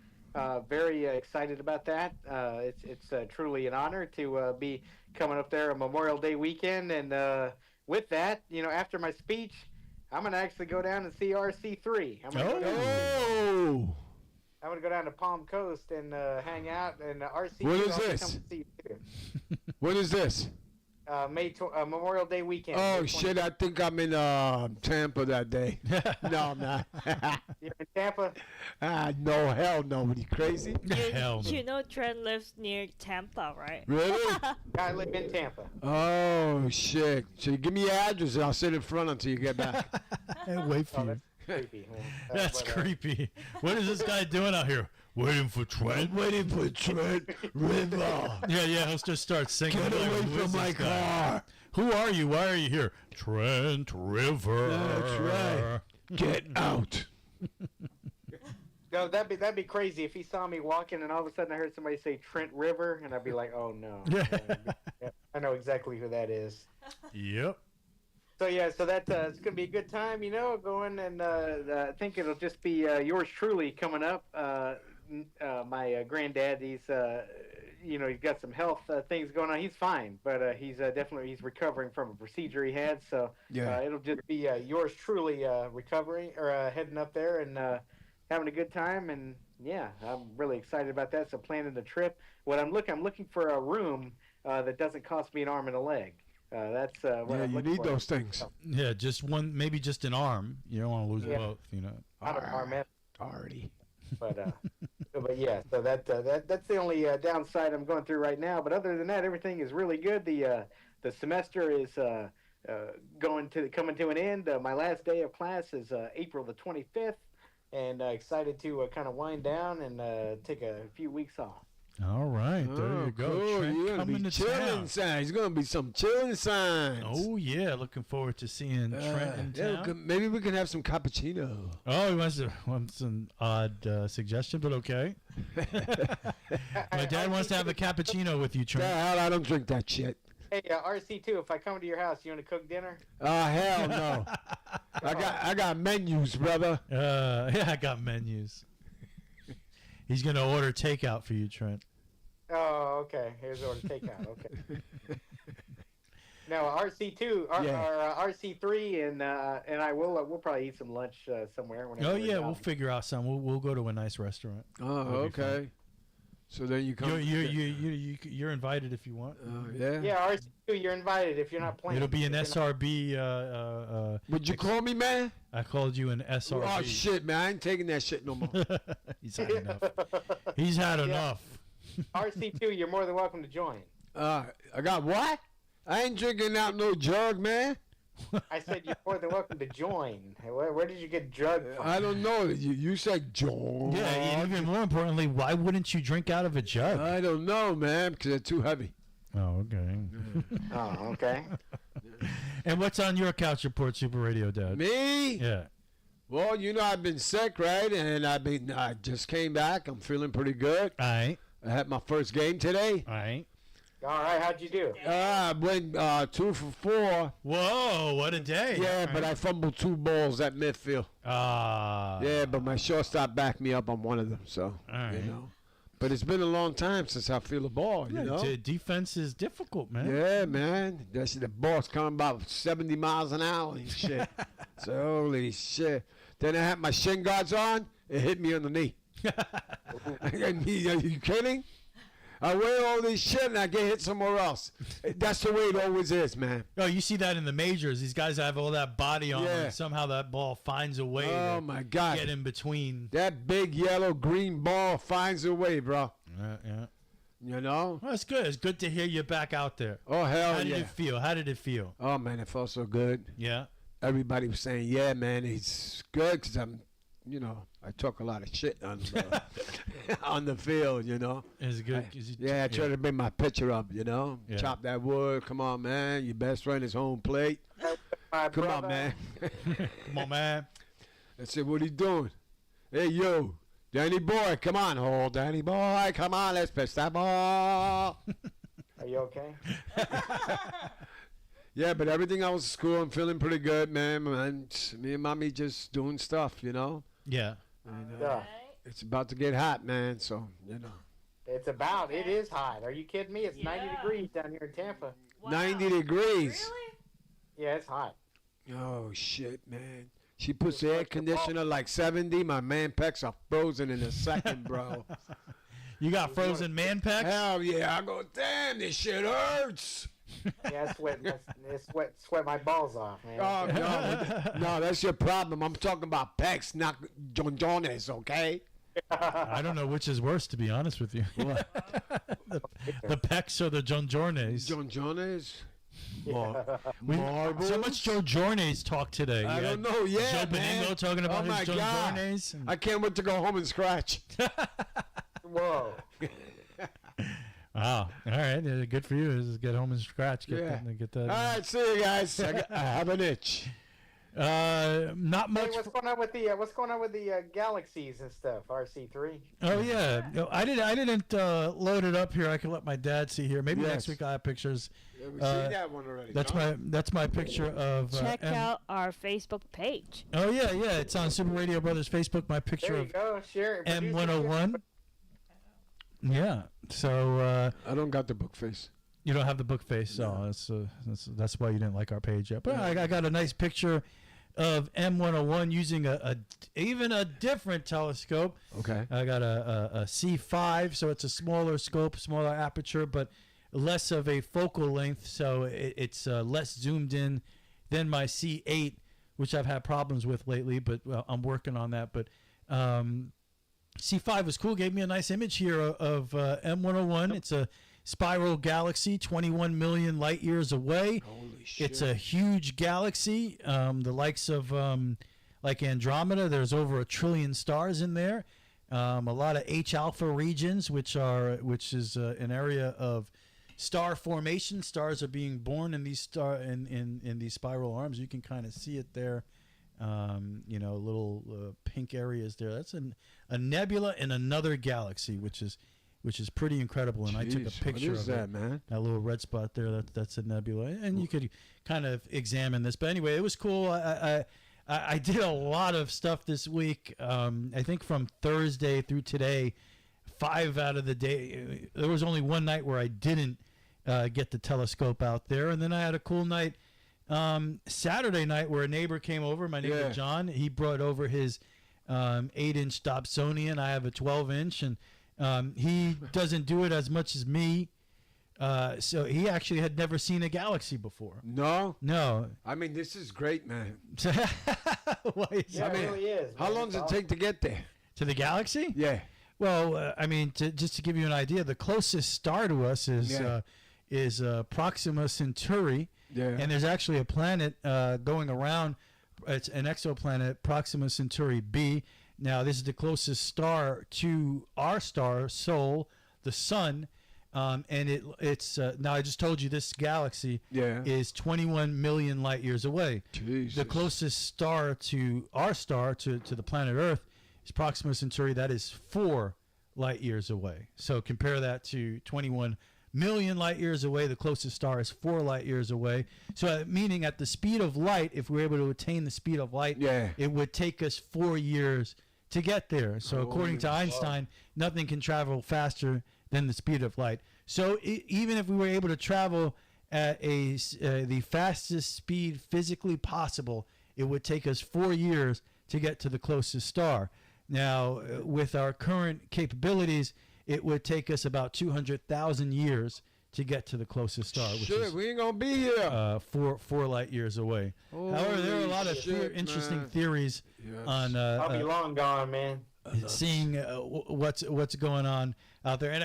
Speaker 1: Very excited about that. It's truly an honor to be coming up there on Memorial Day weekend, and with that, after my speech, I'm going to actually go down and see RC3. I'm going to go down to Palm Coast and hang out. And RC3
Speaker 3: What is
Speaker 1: also
Speaker 3: this?
Speaker 1: come to see you too.
Speaker 3: What is this?
Speaker 1: Memorial Day weekend.
Speaker 3: Oh
Speaker 1: May
Speaker 3: shit! I think I'm in Tampa that day. No, I'm not.
Speaker 1: You're in Tampa?
Speaker 3: No, hell no. Are you crazy?
Speaker 17: You know Trent lives near Tampa, right?
Speaker 3: Really?
Speaker 1: I live in Tampa.
Speaker 3: Oh shit! So you give me your address and I'll sit in front until you get back.
Speaker 2: And wait for you.
Speaker 1: Creepy.
Speaker 2: That's creepy. What is this guy doing out here? Waiting for Trent?
Speaker 3: Waiting for Trent River.
Speaker 2: Yeah, he'll just start singing.
Speaker 3: Get away from my car.
Speaker 2: Who are you? Why are you here? Trent River.
Speaker 3: That's right. Get out.
Speaker 1: No, that'd be crazy if he saw me walking and all of a sudden I heard somebody say Trent River and I'd be like, oh no. I know exactly who that is.
Speaker 2: Yep.
Speaker 1: So that's it's gonna be a good time, going, and I think it'll just be yours truly coming up. My granddad, he's he's got some health things going on. He's fine, but he's recovering from a procedure he had. So it'll just be yours truly recovering or heading up there and having a good time. And yeah, I'm really excited about that. So planning the trip. I'm looking for a room that doesn't cost me an arm and a leg. That's what I'm
Speaker 3: you
Speaker 1: looking
Speaker 3: need
Speaker 1: for.
Speaker 3: those things.
Speaker 2: Yeah, just one, maybe just an arm. You don't want to lose both,
Speaker 1: I'm an arm man.
Speaker 3: Already.
Speaker 1: But yeah, so that's the only downside I'm going through right now. But other than that, everything is really good. The semester is coming to an end. My last day of class is April the 25th, and excited to kind of wind down and take a few weeks off.
Speaker 2: All right, there you go.
Speaker 3: Cool.
Speaker 2: Trent
Speaker 3: You're gonna
Speaker 2: coming
Speaker 3: be
Speaker 2: to
Speaker 3: chilling
Speaker 2: town.
Speaker 3: signs. There's gonna be some chilling signs.
Speaker 2: Oh yeah, looking forward to seeing Trent in town.
Speaker 3: Maybe we can have some cappuccino.
Speaker 2: Oh, he wants an odd suggestion, but okay. My dad wants to have a cappuccino with you, Trent.
Speaker 3: Hell, I don't drink that shit.
Speaker 1: Hey, RC2, if I come to your house, you want to cook dinner?
Speaker 3: Hell no. I got menus, brother.
Speaker 2: Yeah, I got menus. He's gonna order takeout for you, Trent.
Speaker 1: Oh, okay. Here's order takeout. Okay. No, RC2 or RC3, and we'll probably eat some lunch somewhere.
Speaker 2: Oh yeah, we'll figure out some. We'll go to a nice restaurant.
Speaker 3: Oh, okay. So then you come.
Speaker 2: You're invited if you want.
Speaker 3: Yeah.
Speaker 1: Yeah, RC2, you're invited if you're not playing.
Speaker 2: It'll be an
Speaker 1: If you're not-
Speaker 2: SRB.
Speaker 3: Would you call me, man?
Speaker 2: I called you an SRB.
Speaker 3: Oh shit, man! I ain't taking that shit no more.
Speaker 2: He's had enough. He's had enough.
Speaker 1: RC2, you're more than welcome to join.
Speaker 3: I got what? I ain't drinking out no jug, man.
Speaker 1: I said you're more than welcome to join. Where did you get drugged from?
Speaker 3: I don't know. You said jug.
Speaker 2: Yeah, and even more importantly, why wouldn't you drink out of a jug?
Speaker 3: I don't know, man, because they're too heavy.
Speaker 2: Oh, okay.
Speaker 1: Oh, okay.
Speaker 2: And what's on your couch report, Super Radio Dad?
Speaker 3: Me?
Speaker 2: Yeah.
Speaker 3: Well, you know I've been sick, right? And I just came back. I'm feeling pretty good.
Speaker 2: All right.
Speaker 3: I had my first game today.
Speaker 2: All right.
Speaker 1: All right, how'd you do?
Speaker 3: I went 2 for 4.
Speaker 2: Whoa, what a day.
Speaker 3: Yeah, but I fumbled 2 balls at midfield. Yeah, but my shortstop backed me up on one of them, so,
Speaker 2: right.
Speaker 3: you know. But it's been a long time since I feel the ball, you know.
Speaker 2: Defense is difficult, man.
Speaker 3: Yeah, man. That's the ball's coming about 70 miles an hour and shit. So, holy shit. Then I had my shin guards on. It hit me on the knee. Are you kidding? I wear all this shit and I get hit somewhere else. That's the way it always is, man.
Speaker 2: Oh, you see that in the majors. These guys have all that body on them,
Speaker 3: Yeah.
Speaker 2: and somehow that ball finds a way to
Speaker 3: my God.
Speaker 2: get in between.
Speaker 3: That big yellow green ball finds a way, bro.
Speaker 2: Yeah.
Speaker 3: You know?
Speaker 2: Well, it's good. It's good to hear you back out there.
Speaker 3: Oh, hell
Speaker 2: How did
Speaker 3: yeah.
Speaker 2: it feel? How did it feel?
Speaker 3: Oh, man, it felt so good.
Speaker 2: Yeah.
Speaker 3: Everybody was saying, yeah, man, it's good because I talk a lot of shit on on the field, you know.
Speaker 2: Is it good?
Speaker 3: I try to bring my picture up, you know.
Speaker 2: Yeah.
Speaker 3: Chop that wood. Come on, man. Your best friend is home plate. Come on, man.
Speaker 2: Come on, man.
Speaker 3: I said, what are you doing? Hey, yo, Danny boy, come on. Oh, Danny boy, come on. Let's pitch that ball.
Speaker 1: Are you okay?
Speaker 3: Yeah, but everything else is school. I'm feeling pretty good, man. Me and mommy just doing stuff, you know.
Speaker 2: Yeah.
Speaker 3: And,
Speaker 1: Yeah.
Speaker 3: it's about to get hot, man. So, you know.
Speaker 1: It is hot. Are you kidding me? It's 90 degrees down here in Tampa.
Speaker 3: 90 degrees.
Speaker 1: Really? Yeah, it's hot.
Speaker 3: Oh, shit, man. She puts the air conditioner like 70. My man pecs are frozen in a second, bro.
Speaker 2: You got frozen man pecs?
Speaker 3: Hell yeah. I go, damn, this shit hurts.
Speaker 1: Yeah, it's sweat my balls off, man.
Speaker 3: Oh, no, that's your problem. I'm talking about pecs, not jonjones, okay?
Speaker 2: I don't know which is worse, to be honest with you. the pecs or the jonjornes?
Speaker 3: Jonjones?
Speaker 2: So much Joe Jornes talk today.
Speaker 3: I don't know. Yeah,
Speaker 2: Joe
Speaker 3: man.
Speaker 2: Benigno talking about his Joe
Speaker 3: God.
Speaker 2: Jornes.
Speaker 3: I can't wait to go home and scratch.
Speaker 1: Whoa.
Speaker 2: Wow. All right. Good for you. Just get home and scratch. Get that.
Speaker 3: All right. See you guys. I have an itch.
Speaker 2: Not much.
Speaker 1: Hey, what's going on with the galaxies and stuff? RC3.
Speaker 2: Oh yeah. No, I didn't load it up here. I can let my dad see here. Maybe next week I have pictures.
Speaker 3: Yeah, we've seen that one already.
Speaker 2: That's my picture of.
Speaker 17: Check out our Facebook page.
Speaker 2: Oh yeah. It's on Super Radio Brothers Facebook. My picture
Speaker 1: There you
Speaker 2: of
Speaker 1: go. Share it.
Speaker 2: M101. Yeah. So
Speaker 3: I don't got the book face.
Speaker 2: You don't have the book face, so that's why you didn't like our page yet. But I got a nice picture of M101 using even a different telescope.
Speaker 3: Okay.
Speaker 2: I got a C5, so it's a smaller scope, smaller aperture, but less of a focal length, so it's less zoomed in than my C8, which I've had problems with lately, but I'm working on that. But C5 was cool. Gave me a nice image here of M101. It's a spiral galaxy, 21 million light years away.
Speaker 3: Holy shit.
Speaker 2: It's a huge galaxy, the likes of like Andromeda. There's over 1 trillion stars in there. A lot of H alpha regions, which is an area of star formation. Stars are being born in these in these spiral arms. You can kind of see it there. Little pink areas there. That's a nebula in another galaxy, which is pretty incredible. And I took a picture
Speaker 3: what is
Speaker 2: of
Speaker 3: that,
Speaker 2: it.
Speaker 3: man?
Speaker 2: That little red spot there. That's a nebula, and you could kind of examine this. But anyway, it was cool. I did a lot of stuff this week. I think from Thursday through today, 5 out of the day. There was only one night where I didn't get the telescope out there, and then I had a cool night. Saturday night where a neighbor came over, my neighbor John, he brought over his 8-inch Dobsonian. I have a 12-inch, and He doesn't do it as much as me. So he actually had never seen a galaxy before.
Speaker 3: No?
Speaker 2: No.
Speaker 3: I mean, this is great, man.
Speaker 2: Why is
Speaker 1: Yeah,
Speaker 2: that?
Speaker 1: it really is.
Speaker 3: How
Speaker 1: man.
Speaker 3: long does it take to get there?
Speaker 2: To the galaxy?
Speaker 3: Yeah.
Speaker 2: Well, I mean, just to give you an idea, the closest star to us is Proxima Centauri.
Speaker 3: Yeah.
Speaker 2: And there's actually a planet going around. It's an exoplanet, Proxima Centauri b. Now, this is the closest star to our star, Sol, the sun. And it's now I just told you this galaxy is 21 million light years away.
Speaker 3: Jesus.
Speaker 2: The closest star to our star, to the planet Earth, is Proxima Centauri. That is 4 light years away. So compare that to 21 million light years away. The closest star is 4 light years away. So meaning at the speed of light, if we were able to attain the speed of light, it would take us 4 years to get there. So according to Einstein, nothing can travel faster than the speed of light. So even if we were able to travel at the fastest speed physically possible, it would take us 4 years to get to the closest star. Now, with our current capabilities, it would take us about 200,000 years to get to the closest star, which is
Speaker 3: we ain't gonna be here.
Speaker 2: 4 light years away. However, there are a lot of interesting theories on.
Speaker 1: I'll be long gone, man.
Speaker 2: Seeing what's going on out there, and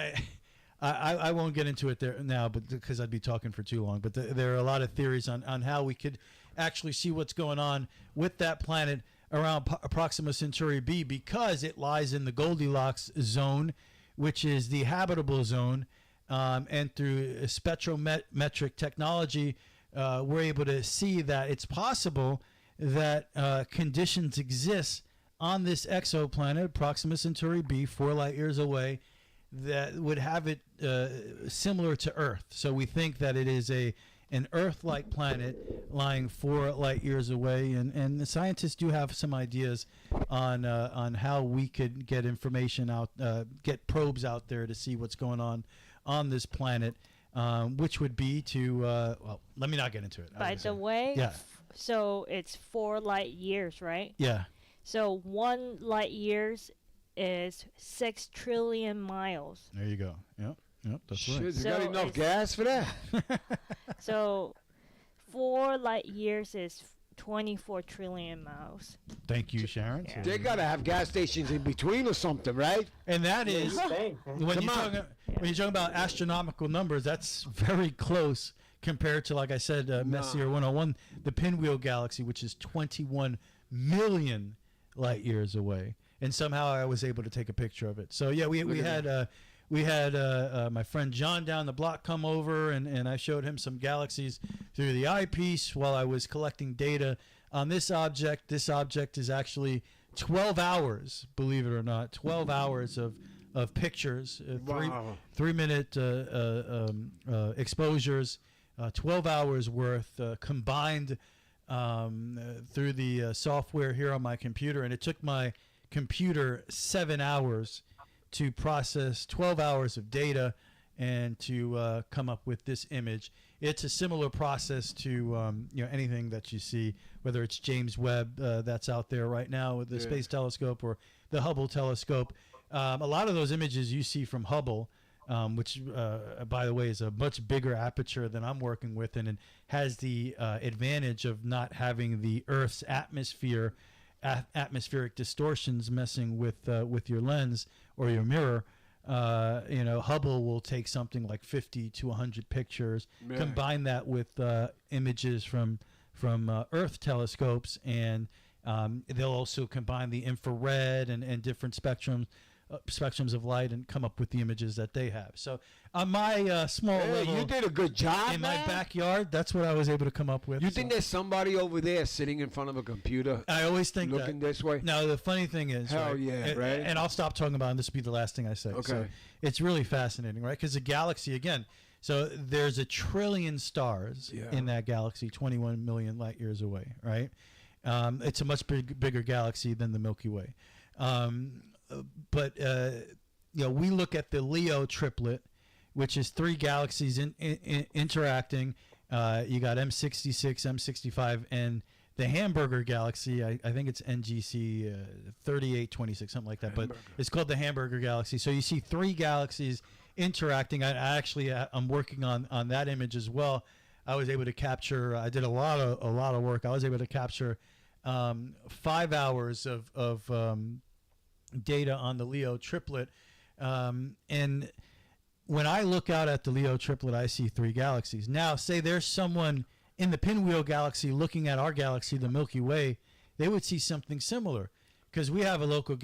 Speaker 2: I won't get into it there now, but because I'd be talking for too long. But there are a lot of theories on how we could actually see what's going on with that planet around Proxima Centauri b, because it lies in the Goldilocks zone, which is the habitable zone, and through spectrometric technology, we're able to see that it's possible that conditions exist on this exoplanet, Proxima Centauri b, 4 light years away, that would have it similar to Earth. So we think that it is an Earth-like planet lying 4 light years away, and the scientists do have some ideas on how we could get information out, get probes out there to see what's going on this planet, which would be to well, let me not get into it.
Speaker 17: By the way, so it's 4 light years, right?
Speaker 2: Yeah.
Speaker 17: So 1 light years is 6 trillion miles.
Speaker 2: There you go. Yep, that's
Speaker 3: Shit,
Speaker 2: right.
Speaker 3: you got enough gas for that?
Speaker 17: So 4 light years is 24 trillion miles.
Speaker 2: Thank you, Sharon.
Speaker 17: Yeah.
Speaker 3: They gotta have gas stations in between or something, right?
Speaker 2: And that is when you're talking about astronomical numbers, that's very close compared to, like I said, Messier 101, the Pinwheel Galaxy, which is 21 million light years away. And somehow I was able to take a picture of it. So yeah, we had my friend John down the block come over, and I showed him some galaxies through the eyepiece while I was collecting data on this object. This object is actually 12 hours, believe it or not, 12 hours of pictures, 3-minute exposures, 12 hours worth combined through the software here on my computer, and it took my computer 7 hours to process 12 hours of data and to come up with this image. It's a similar process to anything that you see, whether it's James Webb that's out there right now with the Space Telescope or the Hubble telescope. A lot of those images you see from Hubble, which by the way is a much bigger aperture than I'm working with, and it has the advantage of not having the Earth's atmospheric distortions messing with your lens or your mirror. Hubble will take something like 50 to 100 pictures, combine that with images from Earth telescopes, and they'll also combine the infrared and different spectrums of light and come up with the images that they have. So on my small level,
Speaker 3: you did a good job
Speaker 2: in my backyard. That's what I was able to come up with.
Speaker 3: You think there's somebody over there sitting in front of a computer?
Speaker 2: I always think
Speaker 3: looking this way.
Speaker 2: No, the funny thing is,
Speaker 3: right?
Speaker 2: And I'll stop talking about it, and this will be the last thing I say.
Speaker 3: Okay.
Speaker 2: So it's really fascinating, right? Because the galaxy, again, so there's 1 trillion stars in that galaxy, 21 million light years away, right? It's a much bigger galaxy than the Milky Way. But we look at the Leo triplet, which is 3 galaxies interacting. You got M66, M65, and the Hamburger Galaxy. I think it's NGC 3826, something like that. But it's called the Hamburger Galaxy. So you see 3 galaxies interacting. I'm working on that image as well. I was able to capture. I did a lot of work. I was able to capture 5 hours of data on the Leo triplet, and when I look out at the Leo triplet, I see 3 galaxies. Now, say there's someone in the Pinwheel Galaxy looking at our galaxy, the Milky Way, they would see something similar, because we have a local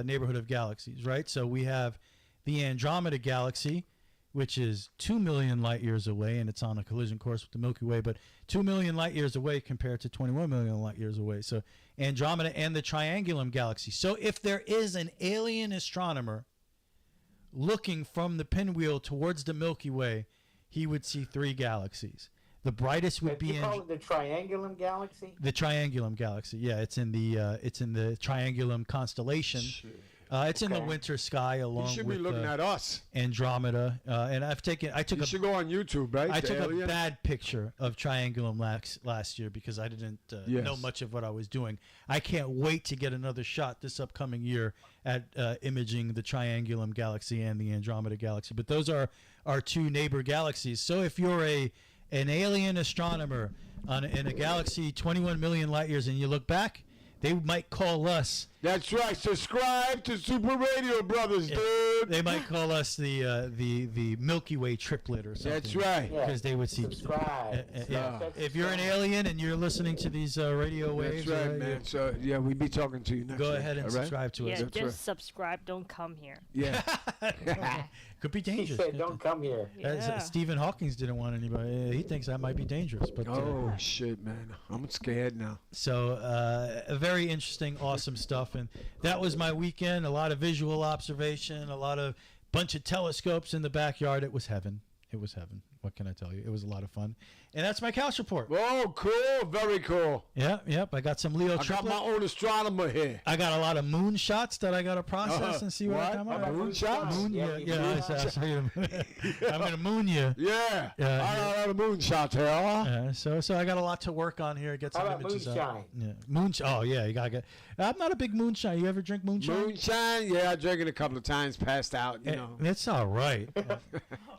Speaker 2: neighborhood of galaxies, right? So we have the Andromeda Galaxy, which is 2 million light years away, and it's on a collision course with the Milky Way, but 2 million light years away compared to 21 million light years away. So Andromeda and the Triangulum Galaxy. So if there is an alien astronomer looking from the pinwheel towards the Milky Way, he would see 3 galaxies. The brightest would be
Speaker 18: you call it the Triangulum Galaxy?
Speaker 2: The Triangulum Galaxy. Yeah, it's in the Triangulum constellation. It's in the winter sky along with. You
Speaker 3: should be looking at us.
Speaker 2: Andromeda, and I took
Speaker 3: You should go on YouTube, right?
Speaker 2: I
Speaker 3: The
Speaker 2: took
Speaker 3: alien?
Speaker 2: a bad picture of Triangulum last year because I didn't know much of what I was doing. I can't wait to get another shot this upcoming year at imaging the Triangulum Galaxy and the Andromeda Galaxy. But those are our 2 neighbor galaxies. So if you're an alien astronomer in a galaxy 21 million light years and you look back, they might call us.
Speaker 3: That's right. Subscribe to Super Radio Brothers, dude.
Speaker 2: They might call us the Milky Way triplet or something.
Speaker 3: That's right.
Speaker 2: Because they would see.
Speaker 18: Subscribe.
Speaker 2: If you're an alien and you're listening to these radio waves,
Speaker 3: That's right, man. So yeah, we'll be talking to you next
Speaker 2: go
Speaker 3: week,
Speaker 2: ahead and
Speaker 3: all right?
Speaker 2: subscribe to us.
Speaker 17: Yeah, just subscribe. Don't come here.
Speaker 3: Yeah.
Speaker 2: Could be dangerous.
Speaker 18: He said, don't come here.
Speaker 2: Stephen Hawking's didn't want anybody. He thinks that might be dangerous. But
Speaker 3: oh shit, man, I'm scared now.
Speaker 2: So very interesting, awesome stuff, and that was my weekend. A lot of visual observation, a lot of bunch of telescopes in the backyard. It was heaven. It was heaven. What can I tell you? It was a lot of fun. And that's my couch report.
Speaker 3: Oh, cool. Very cool.
Speaker 2: Yep. I got some Leo triplet.
Speaker 3: I got my own astronomer here.
Speaker 2: I got a lot of moon shots that I got to process and see what I come up with.
Speaker 3: Moon shots?
Speaker 2: I'm going to moon you.
Speaker 3: Yeah. I got a lot of moon shots here.
Speaker 2: So I got a lot to work on here. Get some images
Speaker 18: moonshine?
Speaker 2: Yeah. Oh, yeah. You got to get. I'm not a big moonshine. You ever drink moonshine?
Speaker 3: Moonshine? Yeah, I drank it a couple of times, passed out, you know.
Speaker 2: It's all right.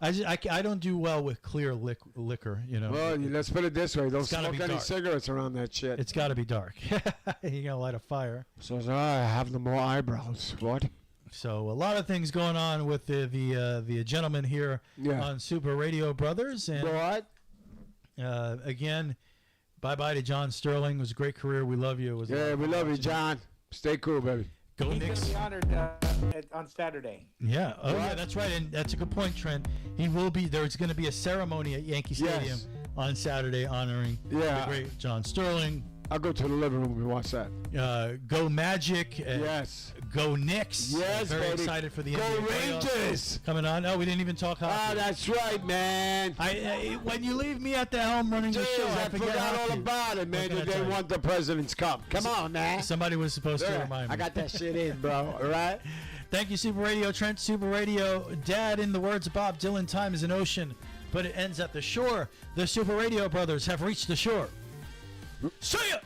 Speaker 2: I don't do well with clear liquor, you know.
Speaker 3: Well, let's put it this way. Don't smoke any
Speaker 2: dark.
Speaker 3: cigarettes around that shit.
Speaker 2: It's got to be dark. You're going to light a fire.
Speaker 3: So I have no more eyebrows. What?
Speaker 2: So a lot of things going on with the gentleman here on Super Radio Brothers. And
Speaker 3: what?
Speaker 2: Again, bye-bye to John Sterling. It was a great career. We love you.
Speaker 3: We love you, John. Stay cool, baby.
Speaker 2: Go
Speaker 1: He's
Speaker 2: Knicks.
Speaker 1: going to be honored on Saturday.
Speaker 2: Yeah. Oh, yeah, that's right. And that's a good point, Trent. He will be. There's going to be a ceremony at Yankee Stadium on Saturday honoring the great John Sterling.
Speaker 3: I'll go to the living room and watch that.
Speaker 2: Go Magic.
Speaker 3: Yes.
Speaker 2: Go Knicks.
Speaker 3: Yes,
Speaker 2: Very
Speaker 3: baby.
Speaker 2: excited for the
Speaker 3: Go
Speaker 2: NBA
Speaker 3: Rangers.
Speaker 2: coming on. No, we didn't even talk hockey.
Speaker 3: Ah, that's right, man.
Speaker 2: When you leave me at the helm running the show, I forget
Speaker 3: all about it, man. They want the President's Cup. Come on, man.
Speaker 2: Somebody was supposed to remind me.
Speaker 3: I got that shit in, bro. All right?
Speaker 2: Thank you, Super Radio. Trent, Super Radio. Dad, in the words of Bob Dylan, time is an ocean, but it ends at the shore. The Super Radio brothers have reached the shore. See ya!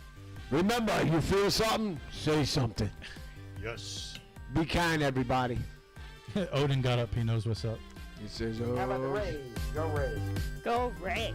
Speaker 3: Remember, you feel something, say something.
Speaker 2: Yes.
Speaker 3: Be kind, everybody.
Speaker 2: Odin got up. He knows what's up.
Speaker 3: He says,
Speaker 18: How about the Rays? Go Rays.
Speaker 17: Go Rays.